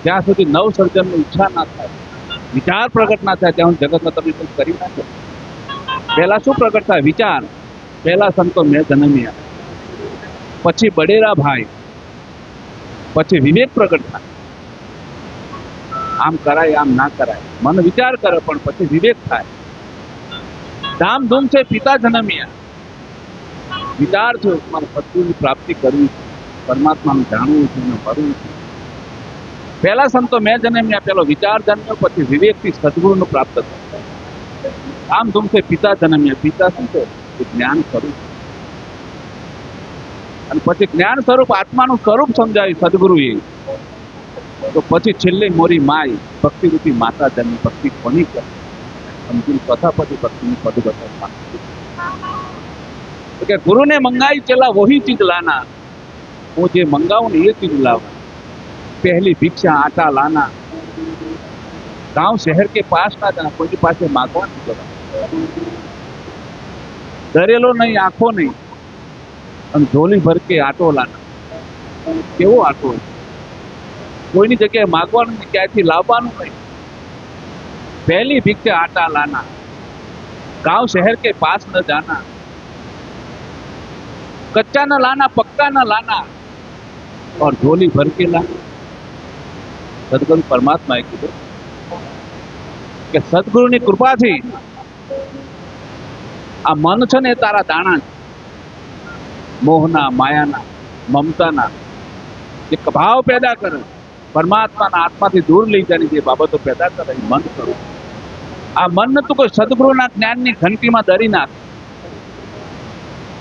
જ્યાં સુધી નવ સર્જનની ઈચ્છા ના થાય, વિચાર પ્રગટ ના થાય, ત્યાં જગતમાં તમે કંઈ કરી ના શકો। પહેલા શું પ્રગટ થાય? વિચાર। પહેલા સંતો મેં જન્મ્યા, પછી બડેરા ભાઈ, પછી વિવેક પ્રગટ થાય। આમ કરાય આમ ના કરાય, મન વિચાર કરે પણ પછી વિવેક થાય। ધામધૂમ છે પિતા જન્મ્યા, વિચાર છે મારે સદગુરુની પ્રાપ્તિ કરવી છે, પરમાત્માનું જાણવું છે અને મરવું છે। પહેલા સંતો મેં જન્મ્યા, પેલો વિચાર જન્મ્યો, પછી વિવેકથી સદગુરુનું પ્રાપ્ત થાય। ધામધૂમ છે પિતા જન્મ્યા, પિતા શું છે? જ્ઞાન સ્વરૂપ, અને પછી જ્ઞાન સ્વરૂપ આત્માનું સ્વરૂપ સમજાવ્યું સદગુરુએ, તો પછી છેલ્લે મોરી માય ભક્તિ રૂપી માતા જન્મી। ભક્તિ કોની કરે સમજી કથા પછી ભક્તિની પદ બતાવવા કે ગુરુને મંગાઈ ચલા વही चीज लाना। હું જે મંગાવું ને એ ચીજ લાવવા। પહેલી ભિક્ષા આટા લાના, गांव शहर के पास ना जाना, कोई पास मांगवा नहीं जरा, डरेलो नहीं आंखो नहीं, અને ઝોલી ભર કે આટો લાના। કેવો આટો? કોઈની જગ્યાએ માગવાનું નહીં, ક્યાંથી લાવવાનું નહીં। पहली भिक्षा आटा लाना, गांव शहर के पास न जाना, कच्चा न लाना पक्का न लाना, और झोली भर के लाना। सदगुरु परमात्मा ए कीधुं के सदगुरुनी कृपाथी आ मन छे ने तारा दाणा, मोहना मायाना ममताना जे भाव पैदा करे, परमात्माना आत्माथी दूर लई जाने जे बाबतो पैदा करे, मन करो। आ मन तो कोई सदगुरुना ज्ञाननी घंटीमां दरी नाख।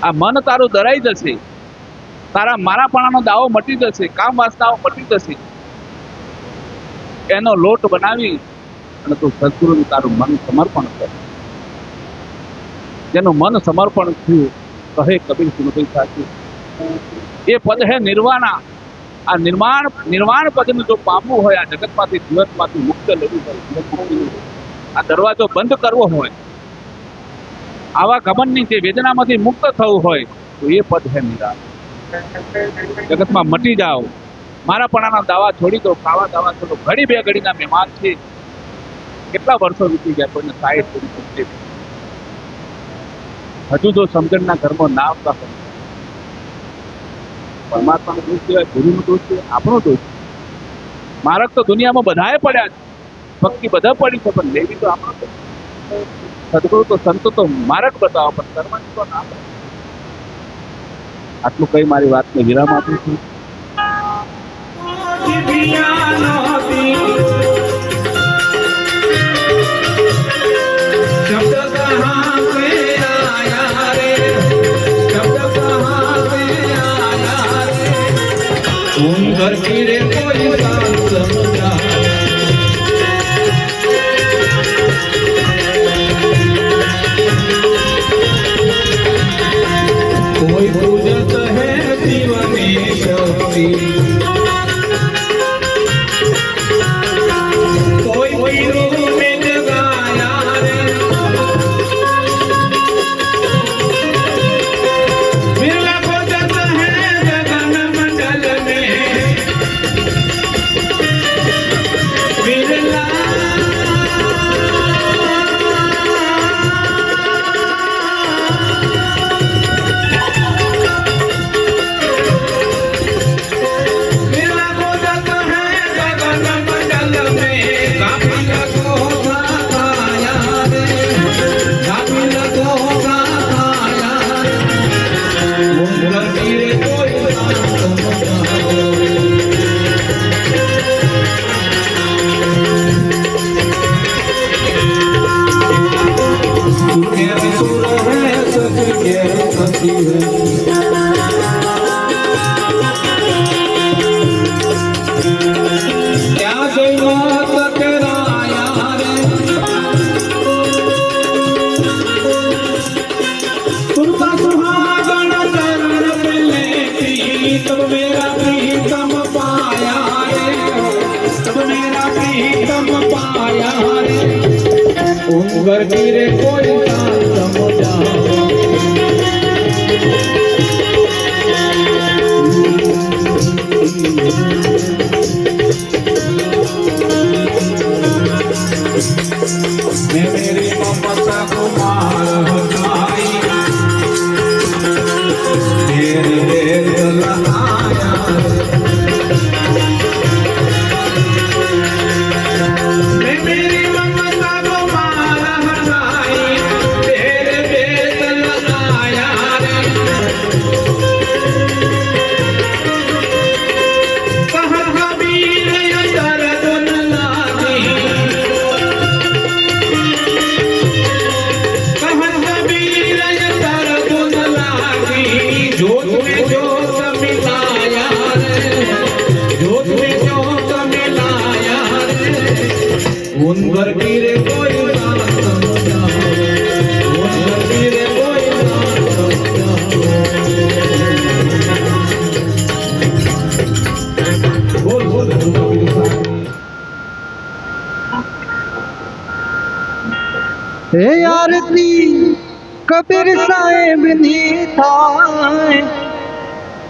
आ मन तारू दराई जशे, तारा मारापणानो दावो मटी जशे, काम वासनाओ मटी जशे। एनो लोट बनावी अने तू सदगुरुने तारू मन समर्पण कर। जेनुं मन समर्पण थयुं कहे कबीर सुनभाई साचुं, ये पद है निर्वाणा। आ निर्वाण पद ने जो पामવું હોય, આ જગતમાંથી જીવનમાંથી મુક્ત લેવું હોય, આ દરવાજો બંધ કરવો હોય, આવા ગમનની જે વેદનામાંથી મુક્ત થવું હોય, તો એ પદ હે નિરાળ। જગતમાં મટી જાઓ, મારાપણાના દાવા છોડી દો, ખાવા દાવા છોડો, ઘડી બે ઘડીના મહેમાન છે। કેટલા વર્ષો વીતી ગયા, કોઈને 60 70 હજુ જો સમજણના ઘરમાં ના આવતા હોય, परमात्मा दोष है, गुरु दोष है, आपनो दोष। मार्ग तो दुनिया में बधाए पड़ा, भक्ति बधा पड़ी है, पर लेवी तो आपनो दोष। सदगुरु तो संत तो मार्ग बताओ, पर कर्म तो ना। आटलू कई मारी बात में विराम आपू छूं। घर की रे कोई शांत समझा, कोई पूजत है जीवन में शक्ति, ત્યાં જઈમાં ટકરાયા રે સુરતા સુહાગણ ચરણ पे लेटी तब मेरा प्रीतम पाया रे तब मेरा प्रीतम पाया रे उंगर गिरे कोई शांत समझा मैं मेरी ममता को मार हटाई मेरे वेद लगाया मैं मेरी ममता को मार हटाई मेरे वेद लगाया रे कहा कबीर ये दर्द न लागी कहत कबीर ये दर्द न लागी जोत में जोत मिलाया रे जोत में जोत मिलाया रे उनवर गिरे कोई ना समझा उनवर गिरे कोई ना समझा बोल बोल कबीर साहब હે આરતી કબીર સાહેબ ની થાય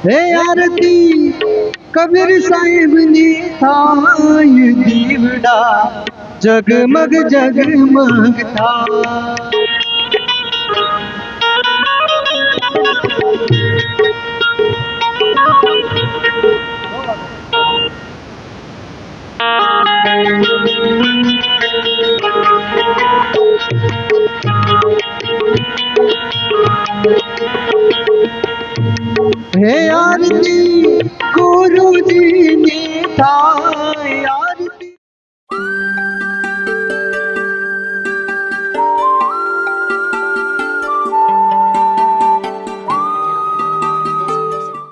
હે આરતી કબીર સાહેબ ની થાય દીવડા જગમગ જગમગ થાય હે આરતી